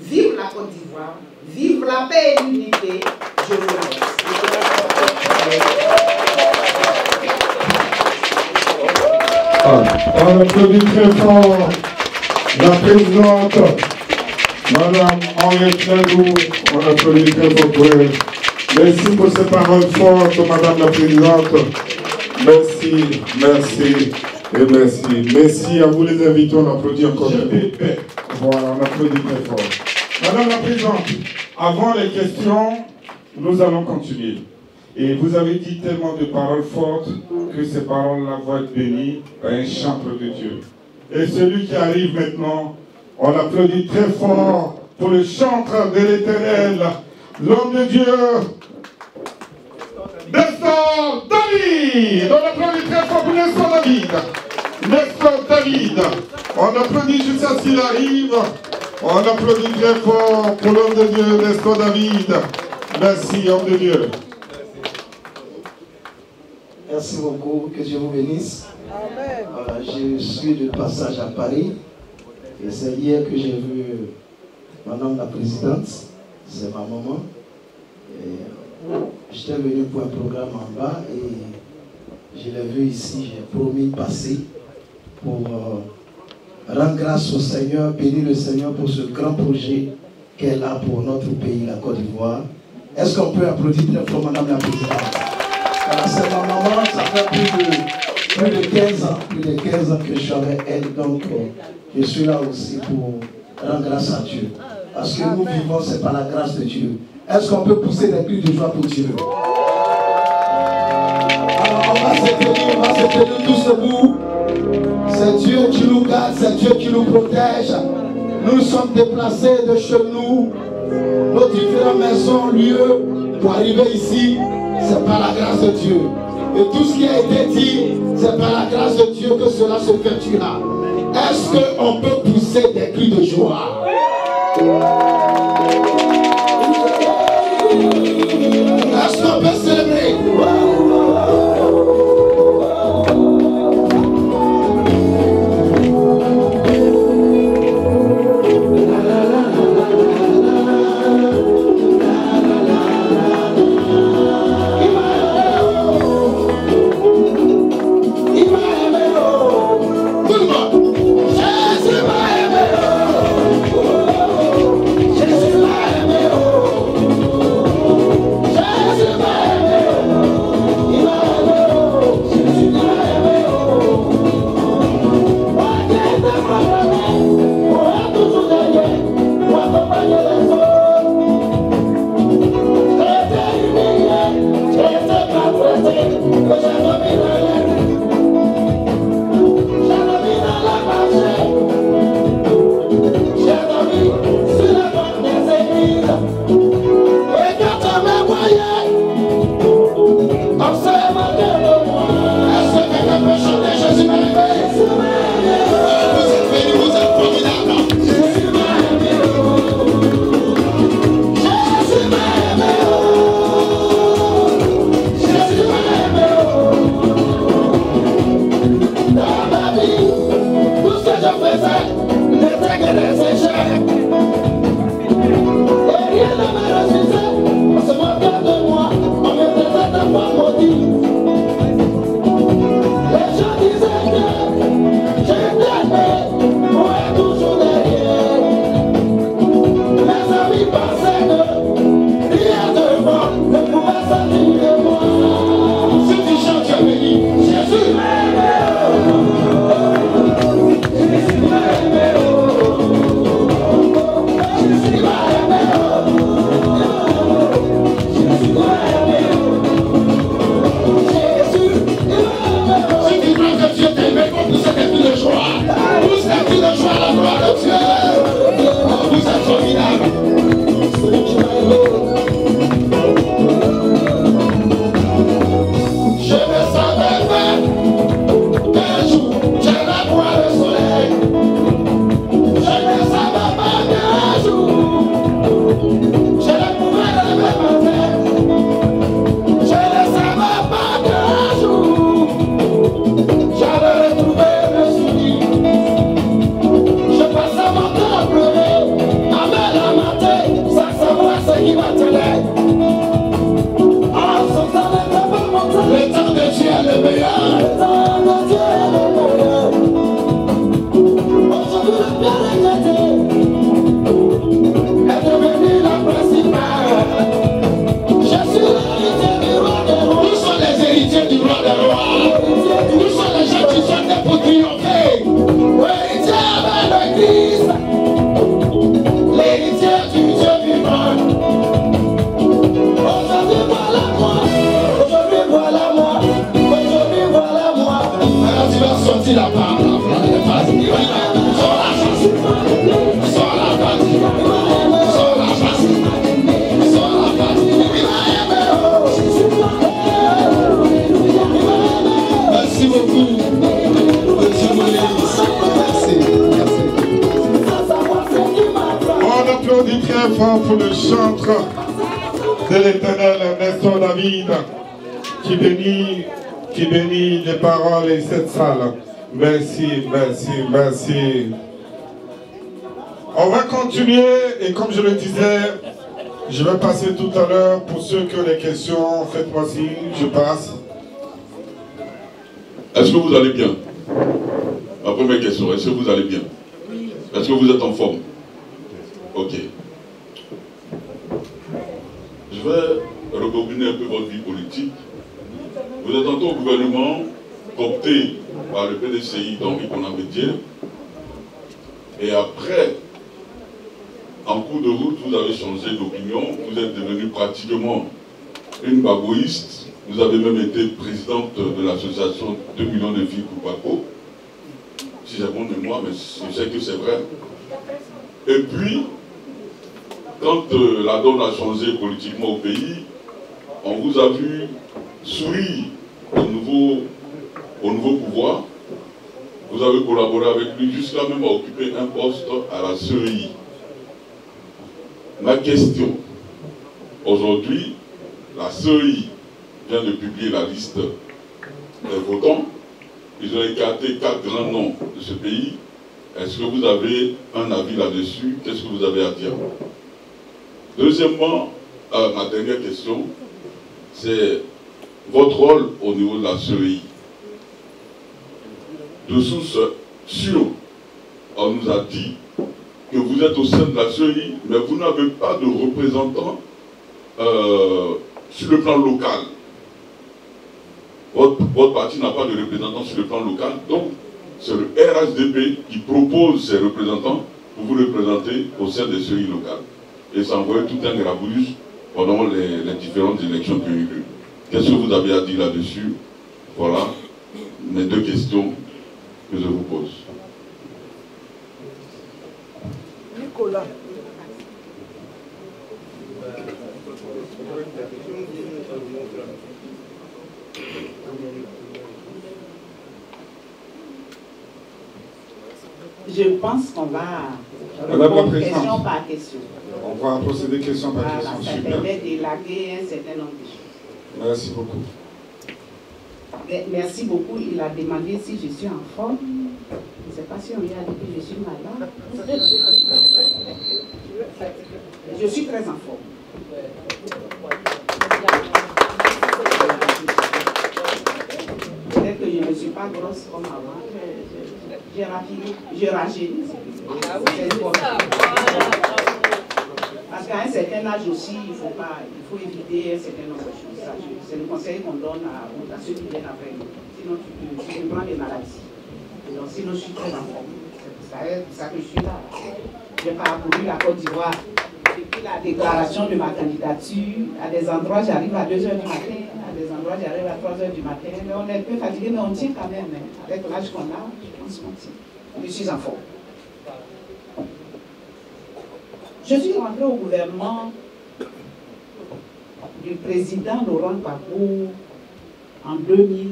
[SPEAKER 7] Vive la Côte d'Ivoire, vive la paix et l'unité. Je vous remercie.
[SPEAKER 1] On applaudit très fort la présidente, Madame Henriette Lagoux. On applaudit très fort pour elle. Merci pour ces paroles fortes, Madame la Présidente. Merci, merci et merci. Merci à vous les invités. On applaudit encore. Voilà, on applaudit très fort. Madame la Présidente, avant les questions, nous allons continuer. Et vous avez dit tellement de paroles fortes que ces paroles-là vont être bénies par un chantre de Dieu. Et celui qui arrive maintenant, on applaudit très fort pour le chantre de l'Éternel, l'homme de Dieu, Nestor David. On applaudit très fort pour Nestor David. Nestor David. On applaudit jusqu'à ce qu'il arrive. On applaudit très fort pour l'homme de Dieu, Nestor David. Merci, homme de Dieu.
[SPEAKER 8] Merci beaucoup, que Dieu vous bénisse. Amen. Je suis de passage à Paris et c'est hier que j'ai vu madame la présidente, c'est ma maman. J'étais venu pour un programme en bas et je l'ai vu ici, j'ai promis de passer pour rendre grâce au Seigneur, bénir le Seigneur pour ce grand projet qu'elle a pour notre pays, la Côte d'Ivoire. Est-ce qu'on peut applaudir très fort madame la présidente? C'est ma maman, ça fait plus de 15 ans que je suis avec elle, donc je suis là aussi pour rendre grâce à Dieu. Parce que nous vivons, c'est par la grâce de Dieu. Est-ce qu'on peut pousser des cris de joie pour Dieu? Alors on va se tenir tous debout. C'est Dieu qui nous garde, c'est Dieu qui nous protège. Nous sommes déplacés de chez nous, nos différentes maisons, lieux, pour arriver ici. C'est par la grâce de Dieu. Et tout ce qui a été dit, c'est par la grâce de Dieu que cela se effectuera. Est-ce qu'on peut pousser des cris de joie? Est-ce qu'on peut célébrer?
[SPEAKER 1] très fort pour le chantre de l'Éternel, Nestor David, qui bénit les paroles et cette salle. Merci, merci, merci. On va continuer et comme je le disais, je vais passer tout à l'heure pour ceux qui ont des questions. Faites-moi signe, je passe.
[SPEAKER 5] Est-ce que vous allez bien? Ma première question, est-ce que vous allez bien? Est-ce que vous êtes en forme? Ok. Je vais rebobiner un peu votre vie politique. Vous êtes entré au gouvernement, coopté par le PDCI d'Henri Konan Bédié. Et après, en cours de route, vous avez changé d'opinion. Vous êtes devenu pratiquement une bagoïste. Vous avez même été présidente de l'association 2 millions de filles Koupako. Si j'ai bonne mémoire, mais je sais que c'est vrai. Et puis, quand la donne a changé politiquement au pays, on vous a vu sourire au nouveau pouvoir. Vous avez collaboré avec lui jusqu'à même occuper un poste à la CEI. Ma question, aujourd'hui, la CEI vient de publier la liste des votants. Ils ont écarté 4 grands noms de ce pays. Est-ce que vous avez un avis là-dessus? Qu'est-ce que vous avez à dire? Deuxièmement, ma dernière question, c'est votre rôle au niveau de la CEI. De source sûre, on nous a dit que vous êtes au sein de la CEI, mais vous n'avez pas de représentant sur le plan local. Votre parti n'a pas de représentant sur le plan local, donc c'est le RHDP qui propose ses représentants pour vous représenter au sein des CEI locales. Et ça envoie tout un grabouillus pendant les différentes élections qui ont eu lieu. Qu'est-ce que vous avez à dire là-dessus? Voilà mes 2 questions que je vous pose.
[SPEAKER 2] Nicolas.
[SPEAKER 7] Je pense qu'on va
[SPEAKER 1] répondre
[SPEAKER 7] question par question.
[SPEAKER 1] On va procéder question par question.
[SPEAKER 7] Ça permet d'élaguer un certain nombre de choses.
[SPEAKER 1] Merci beaucoup.
[SPEAKER 7] Merci beaucoup. Il a demandé si je suis en forme. Je ne sais pas si on lui a dit que je suis malade. Je suis très en forme. Peut-être que je ne suis pas grosse comme avant. J'ai raffiné, j'ai rajeuni. Parce qu'à un certain âge aussi, il faut éviter un certain nombre de choses. C'est le conseil qu'on donne à ceux qui viennent après nous. Sinon, tu prends des maladies. Donc, sinon, je suis très en forme. C'est pour ça que je suis là. J'ai parcouru la Côte d'Ivoire. Depuis la déclaration de ma candidature, à des endroits, j'arrive à 2 h du matin, à des endroits, j'arrive à 3 h du matin. Mais on est un peu fatigué, mais on tient quand même. Avec l'âge qu'on a, je pense qu'on tient. Je suis en forme. Je suis rentré au gouvernement du président Laurent Gbagbo en 2000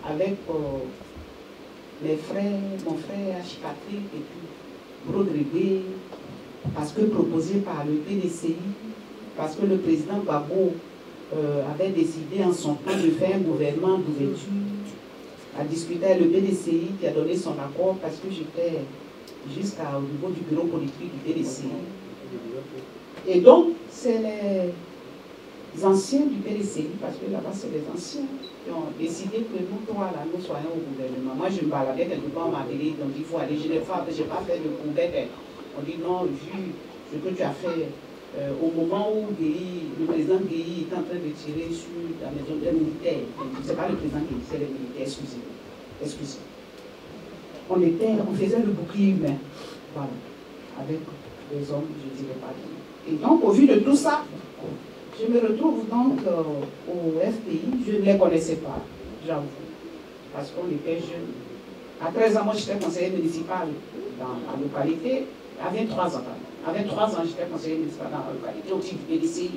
[SPEAKER 7] avec mon frère H4 et puis Brodrébé, parce que proposé par le PDCI, parce que le président Gbagbo avait décidé en son temps de faire un gouvernement d'ouverture, a discuté avec le PDCI qui a donné son accord parce que j'étais jusqu'au niveau du bureau politique du PDCI. Et donc, c'est les anciens du PDCI, parce que là-bas, c'est les anciens qui ont décidé que nous trois, là, nous soyons au gouvernement. Moi, je me baladais quelque part, on m'a appelé, donc il faut aller. Je n'ai pas fait de couvert. On dit non, vu ce que tu as fait au moment où le président Guéhi est en train de tirer sur la maison des militaires. Ce n'est pas le président Guéhi, c'est les militaires, excusez. On faisait le bouclier humain, voilà, avec les hommes, je ne dirais pas. Et donc, au vu de tout ça, je me retrouve donc au FPI. Je ne les connaissais pas, j'avoue, parce qu'on était jeunes. À 13 ans, moi, j'étais conseiller municipal dans la localité. À 23 ans, j'étais conseiller municipal dans la localité, au titre du PDCI.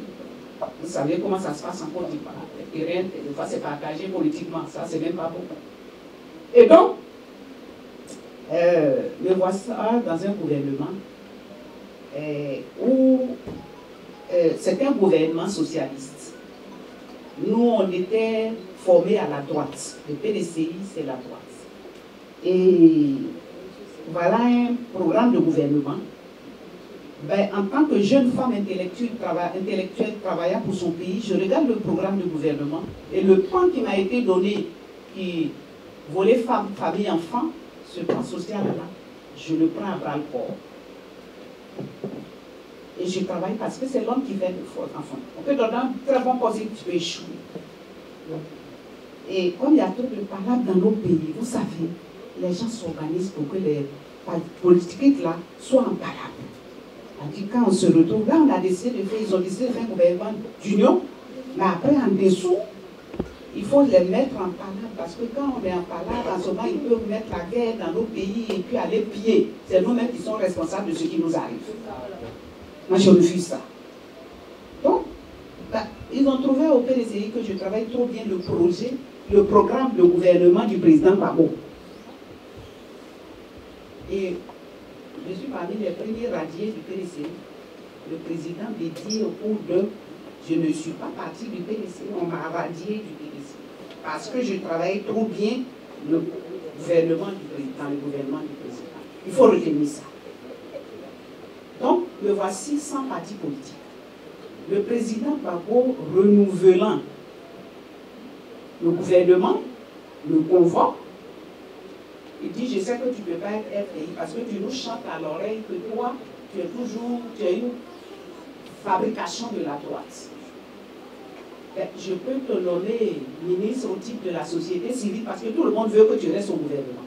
[SPEAKER 7] Vous savez comment ça se passe en Côte d'Ivoire. Et rien, des fois, c'est partagé politiquement. Ça, c'est même pas beaucoup. Et donc, me voici dans un gouvernement où c'est un gouvernement socialiste. Nous, on était formés à la droite. Le PDCI, c'est la droite. Et voilà un programme de gouvernement. Ben, en tant que jeune femme intellectuelle travaillant pour son pays, je regarde le programme de gouvernement et le plan qui m'a été donné, qui volet femme, famille, enfant, ce plan social-là, je le prends à bras-le-corps. Et je travaille parce que c'est l'homme qui fait le fort enfant. On peut donner un très bon poste et tu peux échouer. Et comme il y a trop de palabres dans nos pays, vous savez, les gens s'organisent pour que les politiques là soient en palabres. Quand on se retrouve, là on a décidé de faire, ils ont décidé de faire un gouvernement d'union, mais après en dessous, il faut les mettre en palabres, parce que quand on est en palabres, en ce moment, ils peuvent mettre la guerre dans nos pays et puis aller piller. C'est nous-mêmes qui sommes responsables de ce qui nous arrive. Moi, je refuse ça. Donc, ben, ils ont trouvé au PDCI que je travaille trop bien le projet, le programme de gouvernement du président Gbagbo. Et je suis parmi les premiers radiés du PDCI. Le président m'a dit au cours de « Je ne suis pas parti du PDCI, on m'a radié du PDCI. » Parce que je travaille trop bien le gouvernement du président, le gouvernement du président. Il faut retenir ça. Donc, me voici sans parti politique. Le président Gbagbo renouvelant le gouvernement, le convoque. Il dit, je sais que tu ne peux pas être FDI parce que tu nous chantes à l'oreille que toi, tu as une fabrication de la droite. Ben, je peux te nommer ministre au titre de la société civile parce que tout le monde veut que tu restes au gouvernement.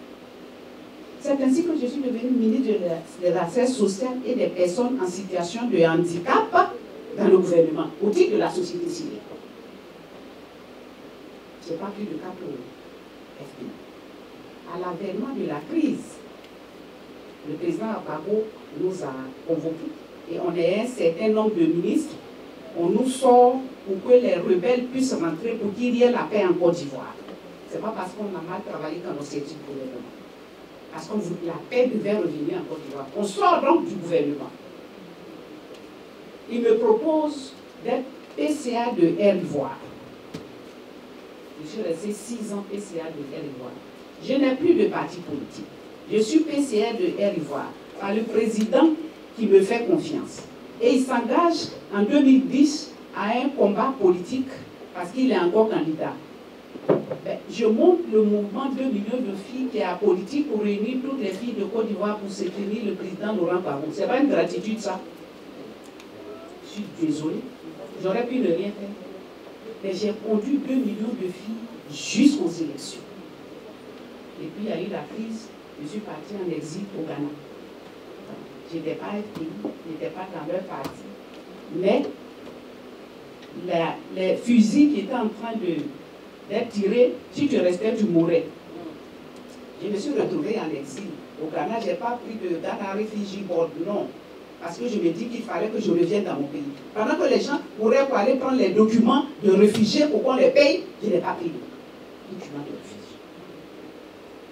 [SPEAKER 7] C'est ainsi que je suis devenue ministre des Affaires sociales et des personnes en situation de handicap dans le gouvernement, au titre de la société civile. Je n'ai pas pris de cas pour FDI. À l'avènement de la crise, le président Gbagbo nous a convoqués et on est un certain nombre de ministres. On nous sort pour que les rebelles puissent rentrer pour qu'il y ait la paix en Côte d'Ivoire. Ce n'est pas parce qu'on a mal travaillé quand on s'est dit le gouvernement. Parce que la paix devait revenir en Côte d'Ivoire. On sort donc du gouvernement. Il me propose d'être PCA de Air Ivoire. Je suis resté 6 ans PCA de Air Ivoire. Je n'ai plus de parti politique. Je suis PCA de Air Ivoire par le président qui me fait confiance. Et il s'engage en 2010 à un combat politique parce qu'il est encore candidat. Ben, je monte le mouvement 2 millions de filles qui est à politique pour réunir toutes les filles de Côte d'Ivoire pour soutenir le président Laurent Gbagbo. Ce n'est pas une gratitude ça. Je suis désolée. J'aurais pu ne rien faire. Mais j'ai conduit 2 millions de filles jusqu'aux élections. Et puis il y a eu la crise, je suis partie en exil au Ghana. Je n'étais pas FDI, je n'étais pas dans leur parti. Mais les fusils qui étaient en train d'être tirés, si tu restais, tu mourrais. Je me suis retrouvée en exil. Au Ghana, je n'ai pas pris de Ghana Refugee Board, non. Parce que je me dis qu'il fallait que je revienne dans mon pays. Pendant que les gens pourraient pour aller prendre les documents de réfugiés pour qu'on les paye, je n'ai pas pris de documents de réfugiés.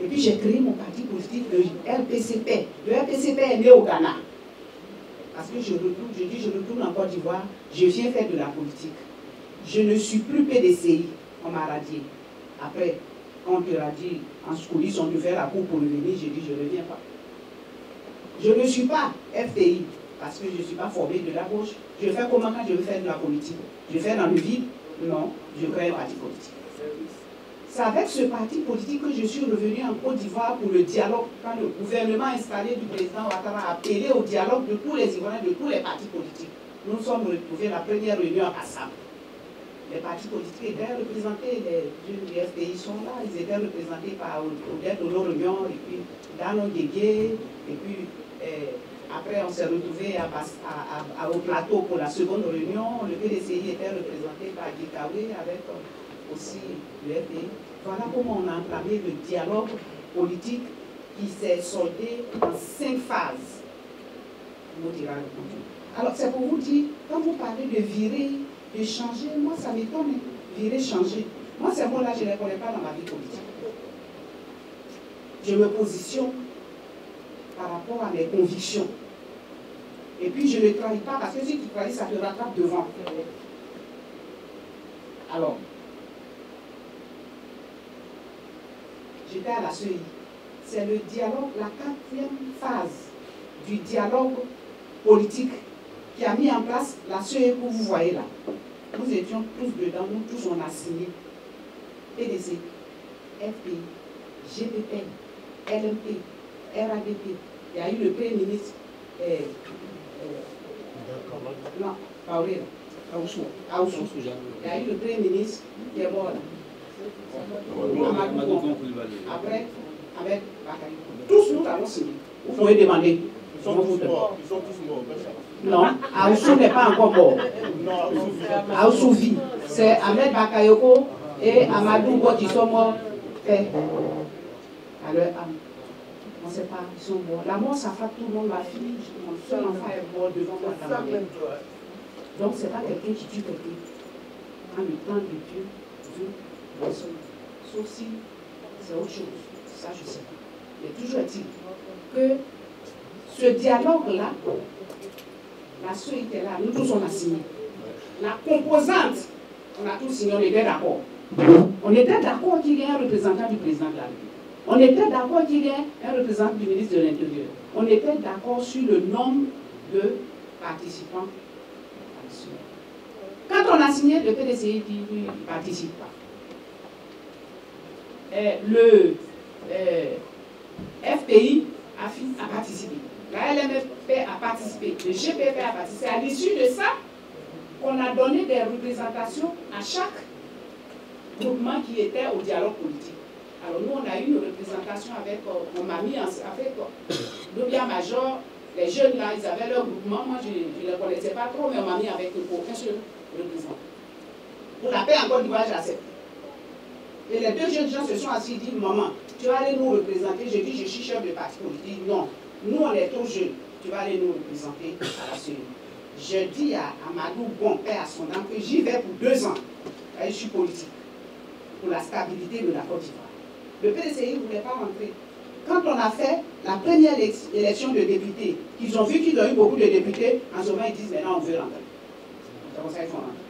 [SPEAKER 7] Et puis j'ai créé mon parti politique, le RPCP. Le RPCP est né au Ghana. Parce que je retourne en Côte d'Ivoire, je viens faire de la politique. Je ne suis plus PDCI, on m'a radié. Après, quand on te radie en coulisses, on te fait la cour pour revenir, j'ai dit je ne reviens pas. Je ne suis pas FDI, parce que je ne suis pas formé de la gauche. Je fais comment quand je veux faire de la politique? Je fais dans le vide? Non, je crée un parti politique. C'est avec ce parti politique que je suis revenu en Côte d'Ivoire pour le dialogue, quand le gouvernement installé du président Ouattara a appelé au dialogue de tous les Ivoiriens, de tous les partis politiques. Nous nous sommes retrouvés la première réunion à Kassam. Les partis politiques étaient représentés, les FPI sont là, ils étaient représentés par Odette Olorognon, et puis Dano Guégué, et puis après on s'est retrouvés au plateau pour la seconde réunion. Le PDCI était représenté par Guikawe avec aussi le FPI. Voilà comment on a entamé le dialogue politique qui s'est soldé en 5 phases. Alors c'est pour vous dire, quand vous parlez de virer, de changer, moi ça m'étonne, virer, changer. Moi ces mots-là, je ne les connais pas dans ma vie politique. Je me positionne par rapport à mes convictions. Et puis je ne trahis pas, parce que si tu trahis, ça te rattrape devant. Alors, j'étais à la CEI. C'est le dialogue, la 4e phase du dialogue politique qui a mis en place la CEI que vous voyez là. Nous étions tous dedans, nous tous on a signé. PDC, FPI, GPN, LMP, RADP. Il y a eu le Premier ministre, non, pas Aoussou. Il y a eu le Premier ministre qui est mort là. Après, avec Bakary. Tous nous avons signé. Vous pouvez demander.
[SPEAKER 9] Ils sont tous morts.
[SPEAKER 7] Non, Aoussou n'est pas encore mort. Aoussou vit. C'est Ahmed Bakayoko et Amadou Bo qui sont morts. Alors, on ne sait pas, ils sont morts. La mort, ça frappe tout le monde. Ma fille, mon seul enfant est mort devant moi dans ma mère. Donc, ce n'est pas quelqu'un qui tue quelqu'un. Quand le temps de Dieu veut personne. Sauf si c'est autre chose. Ça, je sais pas. Mais toujours est-il que ce dialogue-là, la CEI était là, nous tous on a signé. La composante, on a tous signé, on était d'accord. On était d'accord qu'il y ait un représentant du président de la République. On était d'accord qu'il y ait un représentant du ministre de l'Intérieur. On était d'accord sur le nombre de participants. Quand on a signé, le PDCI dit qu'il ne participe pas. Le FPI a participé. La LMFP a participé. Le GPP a participé. C'est à l'issue de ça qu'on a donné des représentations à chaque groupement qui était au dialogue politique. Alors nous, on a eu une représentation avec, on m'a mis avec l'Obia Major, les jeunes là, ils avaient leur groupement. Moi, je ne les connaissais pas trop, mais on m'a mis avec aucun seul représentant. Pour la paix en Côte d'Ivoire, j'accepte. Et les deux jeunes gens se sont assis et disent, maman, tu vas aller nous représenter. J'ai dit, je suis chef de parti politique. Non, nous on est trop jeunes. Tu vas aller nous représenter à la CEI. Je dis à Amadou, bon père à son âme, que j'y vais pour 2 ans. Et je suis politique. Pour la stabilité de la Côte d'Ivoire. Le PDCI ne voulait pas rentrer. Quand on a fait la première élection de députés, qu'ils ont vu qu'ils ont eu beaucoup de députés, en ce moment ils disent, maintenant on veut rentrer. C'est comme ça qu'ils font rentrer.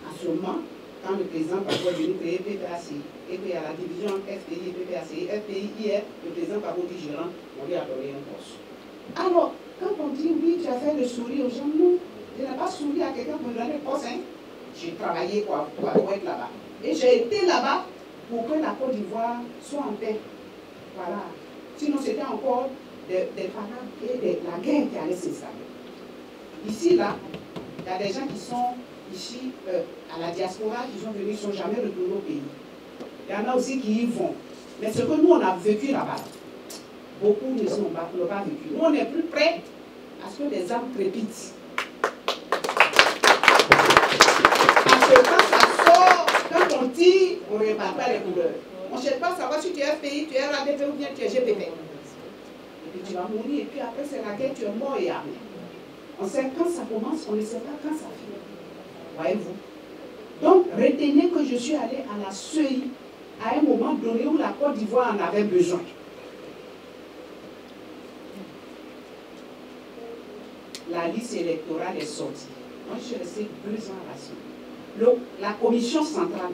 [SPEAKER 7] En ce moment, quand le président Pabo est venu créer PPACI, et qu'il y a la division FPI et PPACI, FPI hier, le président Pabo dit je rentre, on lui a donné un poste. Alors, quand on dit oui, tu as fait le sourire aux gens, non, je n'ai pas souri à quelqu'un pour me donner le poste. Hein. J'ai travaillé pour être là-bas. Et j'ai été là-bas pour que la Côte d'Ivoire soit en paix. Voilà. Sinon, c'était encore des parades et la guerre qui allait s'installer. Ici, là, il y a des gens qui sont ici à la diaspora, qui sont venus, ils ne sont jamais retournés au pays. Il y en a aussi qui y vont. Mais ce que nous, on a vécu là-bas, beaucoup ne l'ont pas vécu. Nous, on est plus prêts à ce que les âmes crépitent. Parce que quand ça sort, quand on tire, on ne répare pas les couleurs. On ne cherche pas à savoir si tu es FPI, tu es RADP ou bien tu es GPP. Et puis tu vas mourir, et puis après c'est la guerre, tu es mort et armé. On sait quand ça commence, on ne sait pas quand ça finit. Voyez-vous? Donc, retenez que je suis allée à la CEI à un moment donné où la Côte d'Ivoire en avait besoin. La liste électorale est sortie. Moi, je suis restée 2 ans à la CEI. La commission centrale,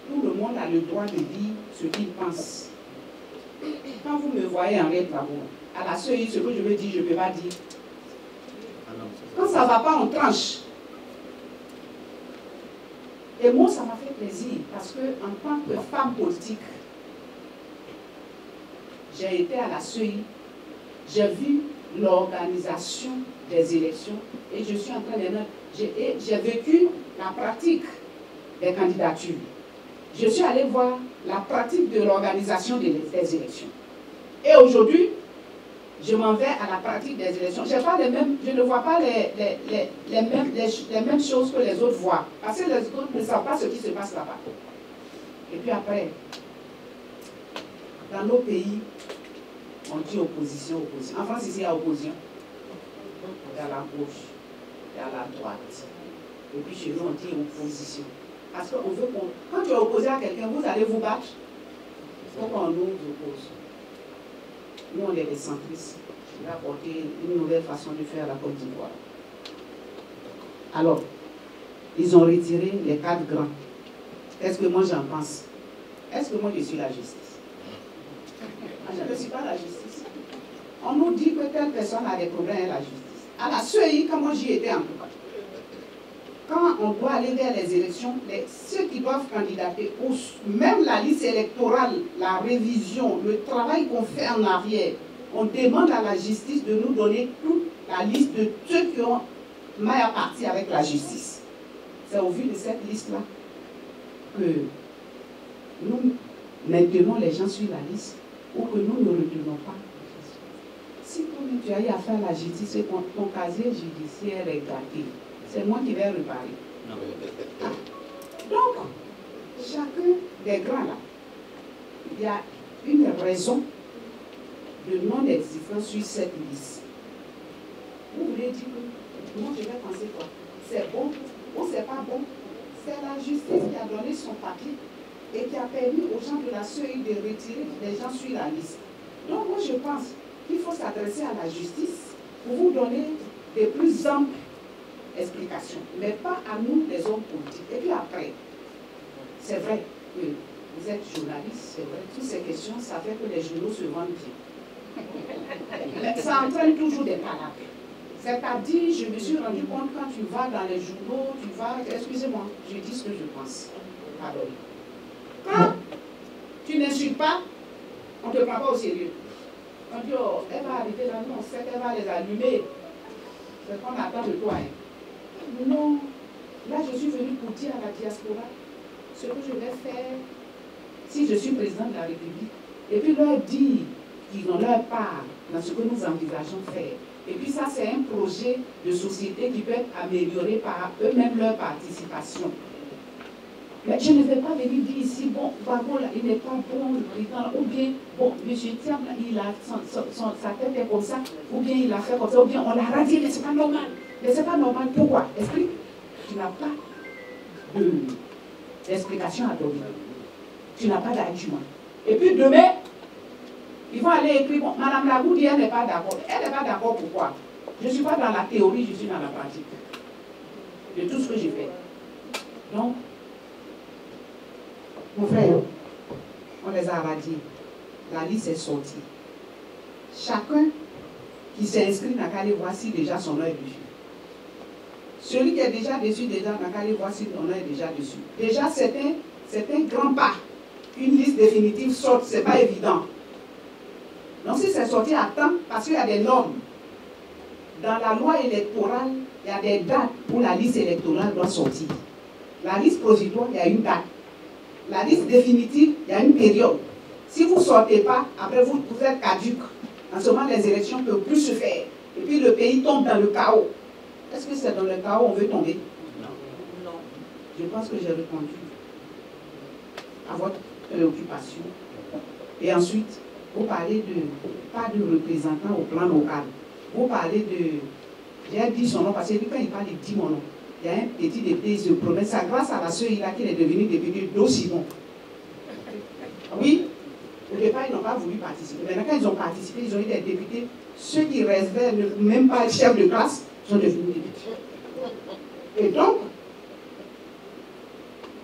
[SPEAKER 7] tout le monde a le droit de dire ce qu'il pense. Quand vous me voyez en travaux, à la CEI, ce que je me dis, je ne peux pas dire. Quand ça ne va pas, on tranche. Et moi, ça m'a fait plaisir parce que en tant que femme politique, j'ai été à la CEI, j'ai vu l'organisation des élections et je suis en train de... J'ai vécu la pratique des candidatures. Je suis allée voir la pratique de l'organisation des élections. Et aujourd'hui, je m'en vais à la pratique des élections. Je ne vois pas les mêmes choses que les autres voient. Parce que les autres ne savent pas ce qui se passe là-bas. Et puis après, dans nos pays, on dit opposition, opposition. En France, ici, il y a opposition. Il y a la gauche, il y a la droite. Et puis chez nous, on dit opposition. Parce qu'on veut qu'on... Quand tu es opposé à quelqu'un, vous allez vous battre. Il faut qu'on nous oppose. Nous, on est des centristes. Il a apporté une nouvelle façon de faire la Côte d'Ivoire. Alors, ils ont retiré les 4 grands. Qu'est-ce que moi j'en pense? Est-ce que moi je suis la justice? Je ne suis pas la justice. On nous dit que telle personne a des problèmes avec la justice. À la CEI, quand moi j'y étais en tout cas, quand on doit aller vers les élections, ceux qui doivent candidater, même la liste électorale, la révision, le travail qu'on fait en arrière, on demande à la justice de nous donner toute la liste de ceux qui ont maille à partir avec la justice. C'est au vu de cette liste-là que nous maintenons les gens sur la liste ou que nous ne retenons pas. Si toi-même tu as eu à faire la justice et ton casier judiciaire est gâté, c'est moi qui vais réparer. Ah. Donc, chacun des grands là, il y a une raison de non-existence sur cette liste. Vous voulez dire que moi je vais penser quoi? C'est bon ou c'est pas bon? C'est la justice qui a donné son papier et qui a permis aux gens de la CEI de retirer les gens sur la liste. Donc moi je pense qu'il faut s'adresser à la justice pour vous donner des plus amples explications, mais pas à nous les hommes politiques. Et puis après, c'est vrai que vous êtes journaliste, c'est vrai, toutes ces questions, ça fait que les journaux se vendent bien. Ça entraîne toujours des palabres. C'est-à-dire, je me suis rendu compte quand tu vas dans les journaux, tu vas, excusez-moi, je dis ce que je pense. Pardon. Quand tu n'insultes pas, on ne te prend pas au sérieux. On dit, oh, elle va arriver là, nous on sait qu'elle va les allumer. C'est ce qu'on attend de toi. Hein. Non, là je suis venue pour dire à la diaspora ce que je vais faire si je suis président de la République. Et puis leur dire qu'ils ont leur part dans ce que nous envisageons faire. Et puis ça, c'est un projet de société qui peut être amélioré par eux-mêmes leur participation. Mais je ne vais pas venir dire ici, bon, Bago, là, il n'est pas bon, le président, ou bien, bon, M. Thiam, il a sa tête est comme ça, ou bien il a fait comme ça, ou bien on l'a radié, mais ce n'est pas normal. Mais ce n'est pas normal. Pourquoi? Explique. Tu n'as pas d'explication à donner. Tu n'as pas d'argument. Et puis demain, ils vont aller écrire, bon, Madame Lagou dit, elle n'est pas d'accord. Elle n'est pas d'accord pourquoi? Je ne suis pas dans la théorie, je suis dans la pratique. De tout ce que j'ai fait. Donc, mon frère, on les a radiés. La liste est sortie. Chacun qui s'est inscrit n'a qu'à aller voir si déjà son nom est dessus. Celui qui est déjà dessus, déjà n'a qu'à aller voir si son nom est déjà dessus. Déjà, c'est un grand pas. Une liste définitive sorte, ce n'est pas évident. Donc si c'est sorti à temps, parce qu'il y a des normes. Dans la loi électorale, il y a des dates où la liste électorale doit sortir. La liste provisoire, il y a une date. La liste définitive, il y a une période. Si vous ne sortez pas, après vous êtes caduque. En ce moment, les élections ne peuvent plus se faire. Et puis le pays tombe dans le chaos. Est-ce que c'est dans le chaos qu'on veut tomber? Non. Je pense que j'ai répondu à votre préoccupation. Et ensuite, vous parlez pas de représentants au plan local. Vous parlez de... J'ai dit son nom parce que quand il parle, il dit mon nom. Il y a un petit député, il se promet ça grâce à la sœur qu'il est devenu député d'Ossimon. Oui, au départ, ils n'ont pas voulu participer. Maintenant, quand ils ont participé, ils ont eu des députés. Ceux qui restaient, même pas chefs de classe, sont devenus députés. Et donc,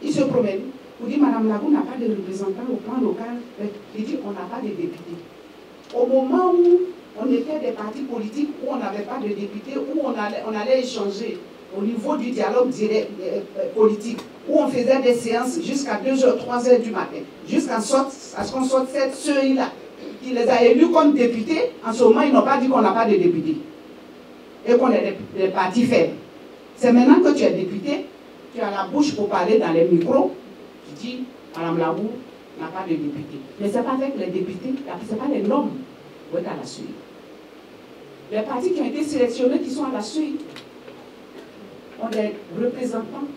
[SPEAKER 7] ils se promènent. Vous dites, Madame Lagou n'a pas de représentant au plan local. Il dit, on n'a pas de députés. Au moment où on était des partis politiques, où on n'avait pas de députés, où on allait échanger au niveau du dialogue direct, politique, où on faisait des séances jusqu'à 2h, 3h du matin, jusqu'à ce qu'on sorte cette sœur-là, qui les a élus comme députés. En ce moment, ils n'ont pas dit qu'on n'a pas de députés et qu'on est des partis faibles. C'est maintenant que tu es député, tu as la bouche pour parler dans les micros, tu dis, Madame Lagou n'a pas de député. Mais ce n'est pas avec les députés, ce n'est pas les normes pour être à la suite. Les partis qui ont été sélectionnés, qui sont à la suite, ont des représentants,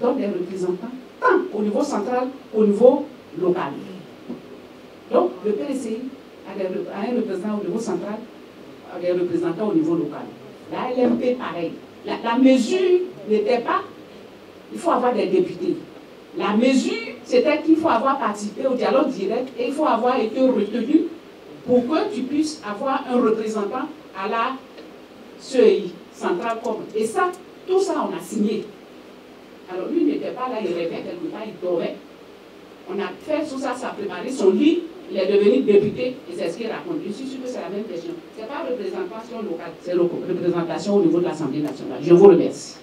[SPEAKER 7] donc des représentants, tant au niveau central qu'au niveau local. Donc, le PDCI a un représentant au niveau central, a des représentants au niveau local. La LMP, pareil. La mesure n'était pas, il faut avoir des députés. La mesure, c'était qu'il faut avoir participé au dialogue direct et il faut avoir été retenu
[SPEAKER 9] pour que tu puisses avoir un représentant à la CEI, Centrale Com. Et ça, tout ça, on a signé. Alors lui n'était pas là, il rêvait quelque part, il dormait. On a fait tout ça, ça a préparé son lit, il est devenu député, et c'est ce qu'il raconte. Je suis sûr que c'est la même question. Ce n'est pas représentation locale, c'est représentation au niveau de l'Assemblée nationale. Je vous remercie.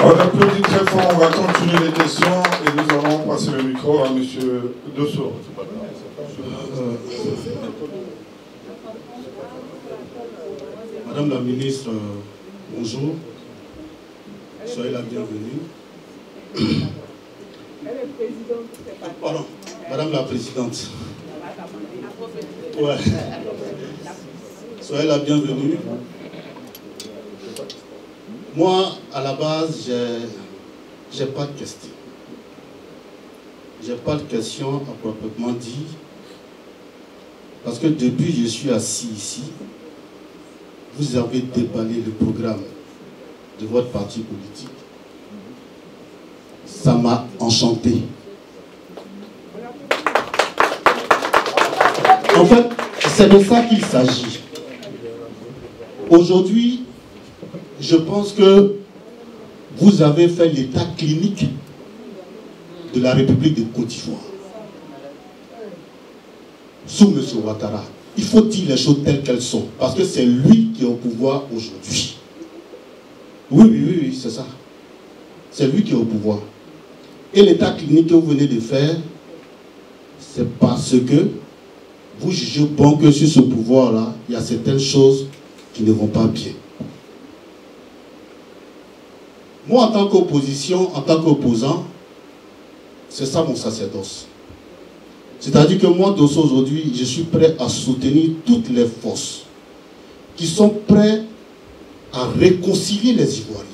[SPEAKER 1] On applaudit très fort, on va continuer les questions et nous allons passer le micro à M. Dosso.
[SPEAKER 10] Madame la ministre, bonjour. Soyez la bienvenue. Pardon, Madame la Présidente. Ouais. Soyez la bienvenue. Moi, à la base, j'ai pas de questions. J'ai pas de questions à proprement dit. Parce que depuis que je suis assis ici, vous avez déballé le programme de votre parti politique. Ça m'a enchanté. En fait, c'est de ça qu'il s'agit. Aujourd'hui, je pense que vous avez fait l'état clinique de la République de Côte d'Ivoire. Sous M. Ouattara. Il faut dire les choses telles qu'elles sont. Parce que c'est lui qui est au pouvoir aujourd'hui. Oui, c'est ça. C'est lui qui est au pouvoir. Et l'état clinique que vous venez de faire, c'est parce que vous jugez bon que sur ce pouvoir-là, il y a certaines choses qui ne vont pas bien. Moi, en tant qu'opposition, en tant qu'opposant, c'est ça mon sacerdoce. C'est-à-dire que moi, Dosso, aujourd'hui, je suis prêt à soutenir toutes les forces qui sont prêtes à réconcilier les Ivoiriens.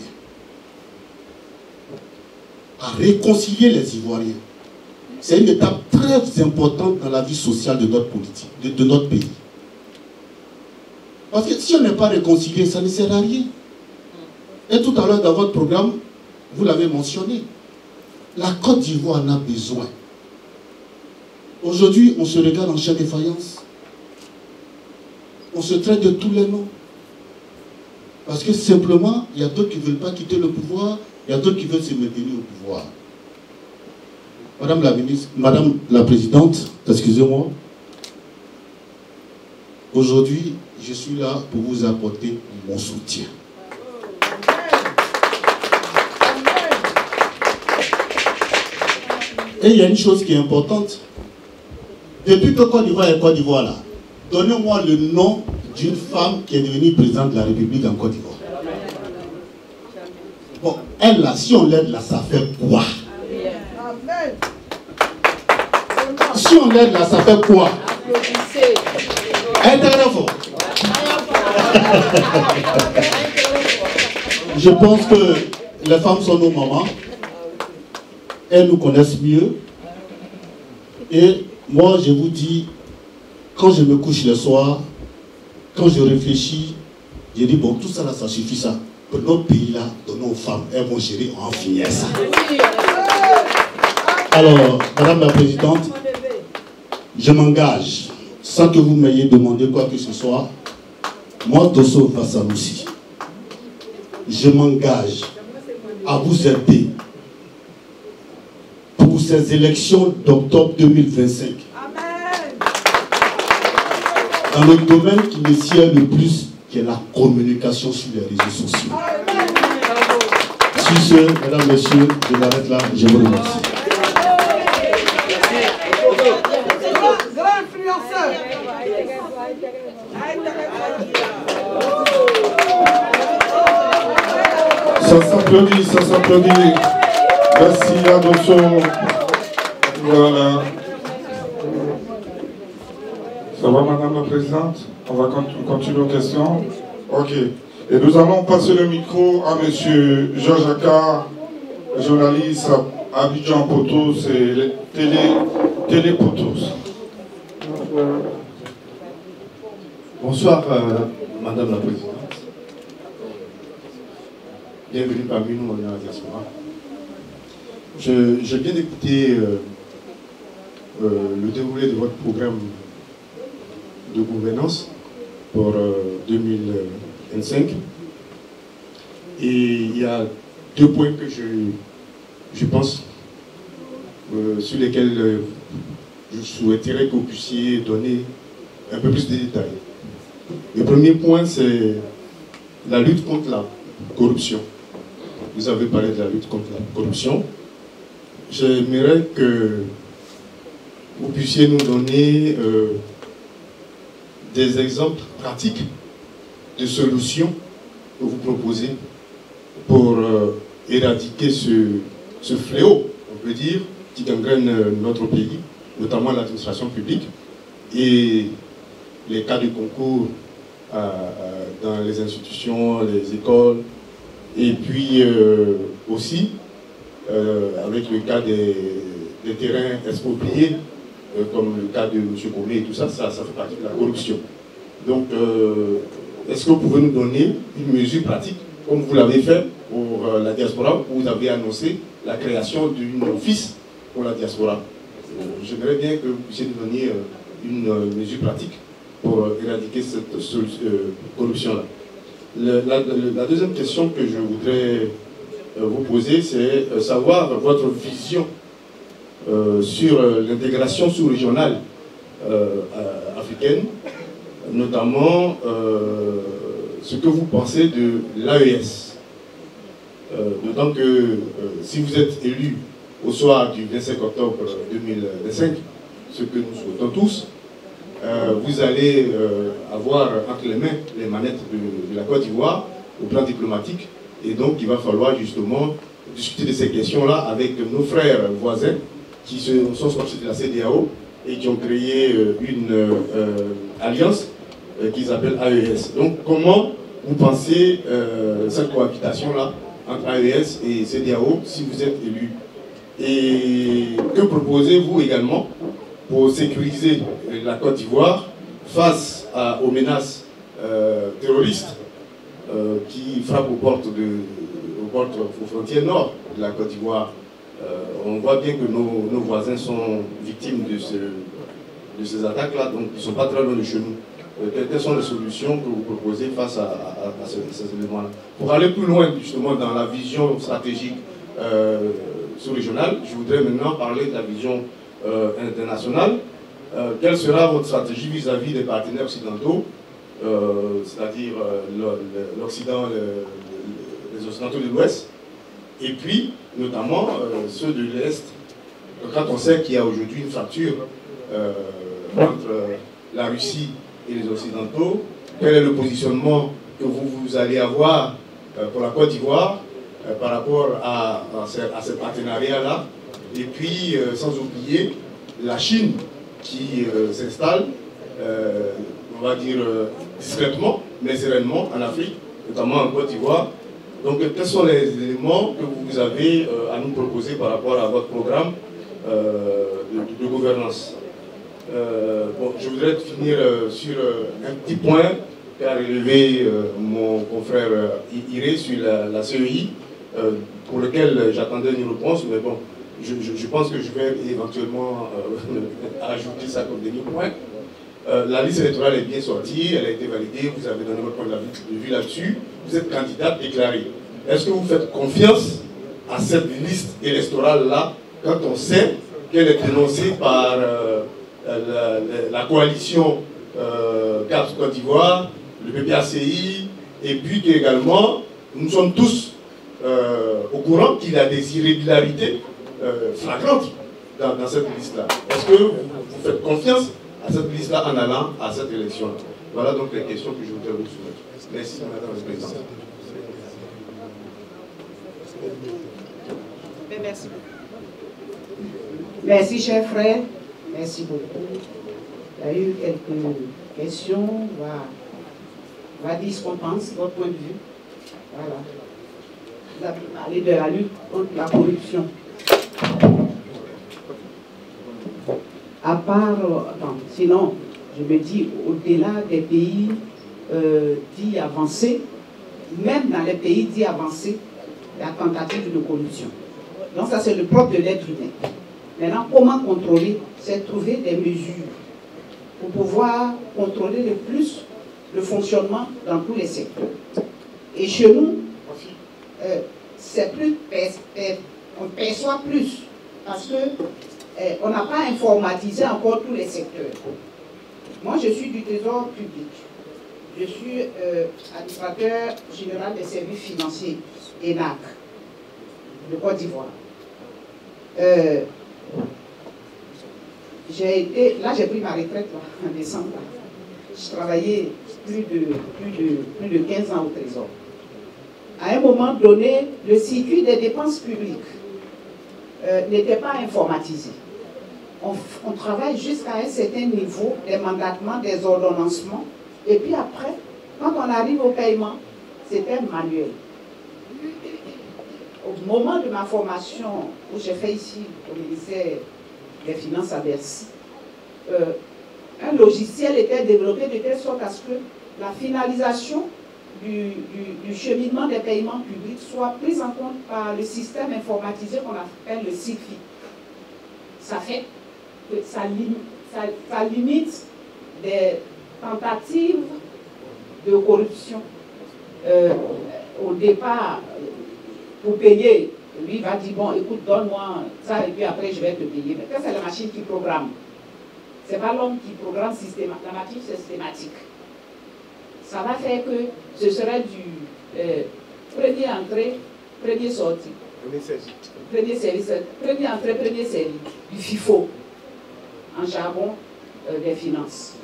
[SPEAKER 10] À réconcilier les Ivoiriens. C'est une étape très importante dans la vie sociale de notre politique, de notre pays. Parce que si on n'est pas réconcilié, ça ne sert à rien. Et tout à l'heure, dans votre programme, vous l'avez mentionné, la Côte d'Ivoire en a besoin. Aujourd'hui, on se regarde en chien de faïence. On se traite de tous les noms. Parce que simplement, il y a d'autres qui ne veulent pas quitter le pouvoir, il y a d'autres qui veulent se maintenir au pouvoir. Madame la ministre, Madame la Présidente, excusez-moi. Aujourd'hui, je suis là pour vous apporter mon soutien. Et il y a une chose qui est importante. Depuis que Côte d'Ivoire est Côte d'Ivoire là, donnez-moi le nom d'une femme qui est devenue présidente de la République en Côte d'Ivoire. Bon, elle là, si on l'aide là, ça fait quoi? Si on l'aide là, ça fait quoi? Elle est très fort. Je pense que les femmes sont nos mamans. Elles nous connaissent mieux. Et moi, je vous dis, quand je me couche le soir, quand je réfléchis, je dis, bon, tout ça là, ça suffit ça. Pour notre pays là, donnons aux femmes, elles vont gérer, on va finir ça. Alors, Madame la Présidente, je m'engage, sans que vous m'ayez demandé quoi que ce soit, moi, Dosso Vassaloussi, je m'engage à vous aider pour ces élections d'octobre 2025. Dans le domaine qui me sied le plus, qui est la communication sur les réseaux sociaux. Sur ce, mesdames, messieurs, je m'arrête là, je vous remercie.
[SPEAKER 2] Grand influenceur.
[SPEAKER 1] Ça s'applaudit, ça s'applaudit. Merci à Dosso. Voilà. Ça va, Madame la Présidente? On va continuer aux questions. Ok. Et nous allons passer le micro à M. Georges Accard, journaliste à Abidjan Potos et Télé Potos.
[SPEAKER 11] Bonsoir, Madame la Présidente. Bienvenue parmi nous dans la diaspora. Je viens d'écouter le déroulé de votre programme de gouvernance pour 2025. Et il y a 2 points que je pense, sur lesquels je souhaiterais que vous puissiez donner un peu plus de détails. Le premier point, c'est la lutte contre la corruption. Vous avez parlé de la lutte contre la corruption. J'aimerais que vous puissiez nous donner des exemples pratiques de solutions que vous proposez pour éradiquer ce fléau, on peut dire, qui gangrène notre pays, notamment l'administration publique, et les cas de concours dans les institutions, les écoles, et puis aussi avec le cas des terrains expropriés, comme le cas de M. Comé et tout ça, ça fait partie de la corruption. Donc, est-ce que vous pouvez nous donner une mesure pratique, comme vous l'avez fait pour la diaspora, où vous avez annoncé la création d'un office pour la diaspora? J'aimerais bien que vous puissiez nous donner une mesure pratique pour éradiquer cette corruption-là. La deuxième question que je voudrais vous poser, c'est savoir votre vision sur l'intégration sous-régionale africaine, notamment ce que vous pensez de l'AES. D'autant que si vous êtes élu au soir du 25 octobre 2025, ce que nous souhaitons tous, vous allez avoir entre les mains les manettes de la Côte d'Ivoire au plan diplomatique, et donc il va falloir justement discuter de ces questions-là avec nos frères voisins qui sont sortis de la CEDEAO et qui ont créé une alliance qu'ils appellent AES. Donc comment vous pensez cette cohabitation-là entre AES et CEDEAO si vous êtes élu? Et que proposez-vous également pour sécuriser la Côte d'Ivoire face aux menaces terroristes qui frappent aux frontières nord de la Côte d'Ivoire? On voit bien que nos voisins sont victimes de ces attaques-là, donc ils ne sont pas très loin de chez nous. Quelles sont les solutions que vous proposez face à ces éléments-là? Pour aller plus loin justement dans la vision stratégique sous-régionale, je voudrais maintenant parler de la vision internationale. Quelle sera votre stratégie vis-à-vis des partenaires occidentaux, c'est-à-dire l'Occident, les Occidentaux de l'Ouest, et puis notamment ceux de l'Est, quand on sait qu'il y a aujourd'hui une fracture entre la Russie et les Occidentaux? Quel est le positionnement que vous allez avoir pour la Côte d'Ivoire par rapport à ce partenariat-là? Et puis, sans oublier la Chine qui s'installe, on va dire discrètement, mais sereinement en Afrique, notamment en Côte d'Ivoire. Donc, quels sont les éléments que vous avez à nous proposer par rapport à votre programme de gouvernance? Bon, je voudrais finir sur un petit point qu'a relevé mon confrère Iré sur la CEI, pour lequel j'attendais une réponse, mais bon, je pense que je vais éventuellement ajouter ça comme dernier point. La liste électorale est bien sortie, elle a été validée, vous avez donné votre point de vue là-dessus, vous êtes candidate déclarée. Est-ce que vous faites confiance à cette liste électorale-là quand on sait qu'elle est dénoncée par la coalition CAP Côte d'Ivoire, le PPACI, et puis qu'également nous sommes tous au courant qu'il y a des irrégularités flagrantes dans cette liste-là? Est-ce que vous faites confiance à cette liste-là en allant à cette élection-là? Voilà donc les questions que je voudrais vous soumettre. Merci, Madame la Présidente.
[SPEAKER 7] Merci beaucoup. Merci, cher frère. Merci beaucoup. Il y a eu quelques questions. On va dire ce qu'on pense, votre point de vue. Voilà. Vous avez parlé de la lutte contre la corruption. À part, sinon, je me dis, au-delà des pays dits avancés, même dans les pays dits avancés, il y a tentative de corruption. Donc ça, c'est le propre de l'être humain. Maintenant, comment contrôler? C'est trouver des mesures pour pouvoir contrôler le plus le fonctionnement dans tous les secteurs. Et chez nous, c'est plus, on perçoit plus parce qu'on n'a pas informatisé encore tous les secteurs. Moi, je suis du Trésor public. Je suis administrateur général des services financiers, ENAC, de Côte d'Ivoire. Là, j'ai pris ma retraite là, en décembre. Je travaillais plus de 15 ans au Trésor. À un moment donné, le circuit des dépenses publiques n'était pas informatisé. On travaille jusqu'à un certain niveau des mandatements, des ordonnancements, et puis après, quand on arrive au paiement, c'était manuel. Au moment de ma formation, que j'ai fait ici au ministère des Finances à Bercy, un logiciel était développé de telle sorte à ce que la finalisation du cheminement des paiements publics soit prise en compte par le système informatisé qu'on appelle le SIGFI. Ça fait que ça limite des tentatives de corruption. Au départ, pour payer, lui va dire, bon, écoute, donne-moi ça et puis après je vais te payer. Mais c'est la machine qui programme. Ce n'est pas l'homme qui programme systématiquement. La machine, c'est systématique. Ça va faire que ce serait du premier entrée, premier sortie. Premier service. Premier entrée, premier service. Du FIFO, en jargon des finances.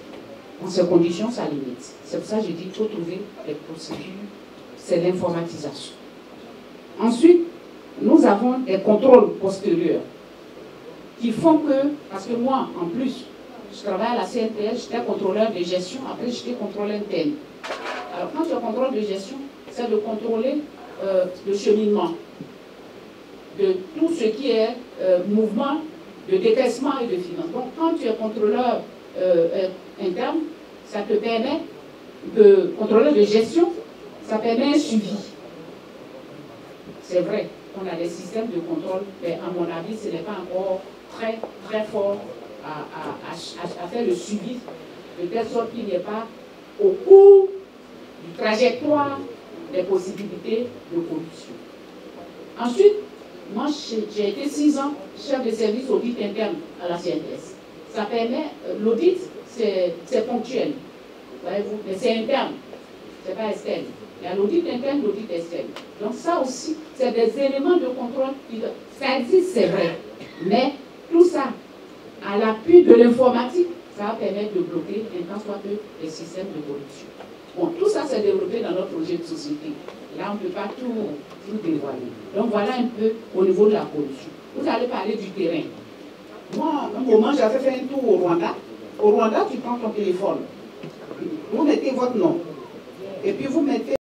[SPEAKER 7] Dans ces conditions, ça limite. C'est pour ça que je dis qu'il faut trouver les procédures. C'est l'informatisation. Ensuite, nous avons des contrôles postérieurs qui font que, parce que moi, en plus, je travaille à la CNTS, j'étais contrôleur de gestion, après j'étais contrôleur interne. Alors quand tu es contrôleur de gestion, c'est de contrôler le cheminement de tout ce qui est mouvement de décaissement et de finance. Donc quand tu es contrôleur interne, ça te permet de contrôler de gestion, ça permet un suivi. C'est vrai qu'on a des systèmes de contrôle, mais à mon avis, ce n'est pas encore très, très fort à faire le suivi, de telle sorte qu'il n'y ait pas, au cours du trajectoire, des possibilités de corruption. Ensuite, moi, j'ai été 6 ans chef de service audit interne à la CNTS. Ça permet, l'audit, c'est ponctuel, voyez-vous, mais c'est interne, c'est pas externe. Il y a l'audit interne, l'audit externe. Donc ça aussi, c'est des éléments de contrôle. Ça existe, c'est vrai. Mais tout ça, à l'appui de l'informatique, ça va permettre de bloquer un tant soit peu les systèmes de corruption. Bon, tout ça s'est développé dans notre projet de société. Là, on ne peut pas tout dévoiler. Donc voilà un peu au niveau de la corruption. Vous allez parler du terrain. Moi, à un moment, j'avais fait un tour au Rwanda. Au Rwanda, tu prends ton téléphone. Vous mettez votre nom. Et puis vous mettez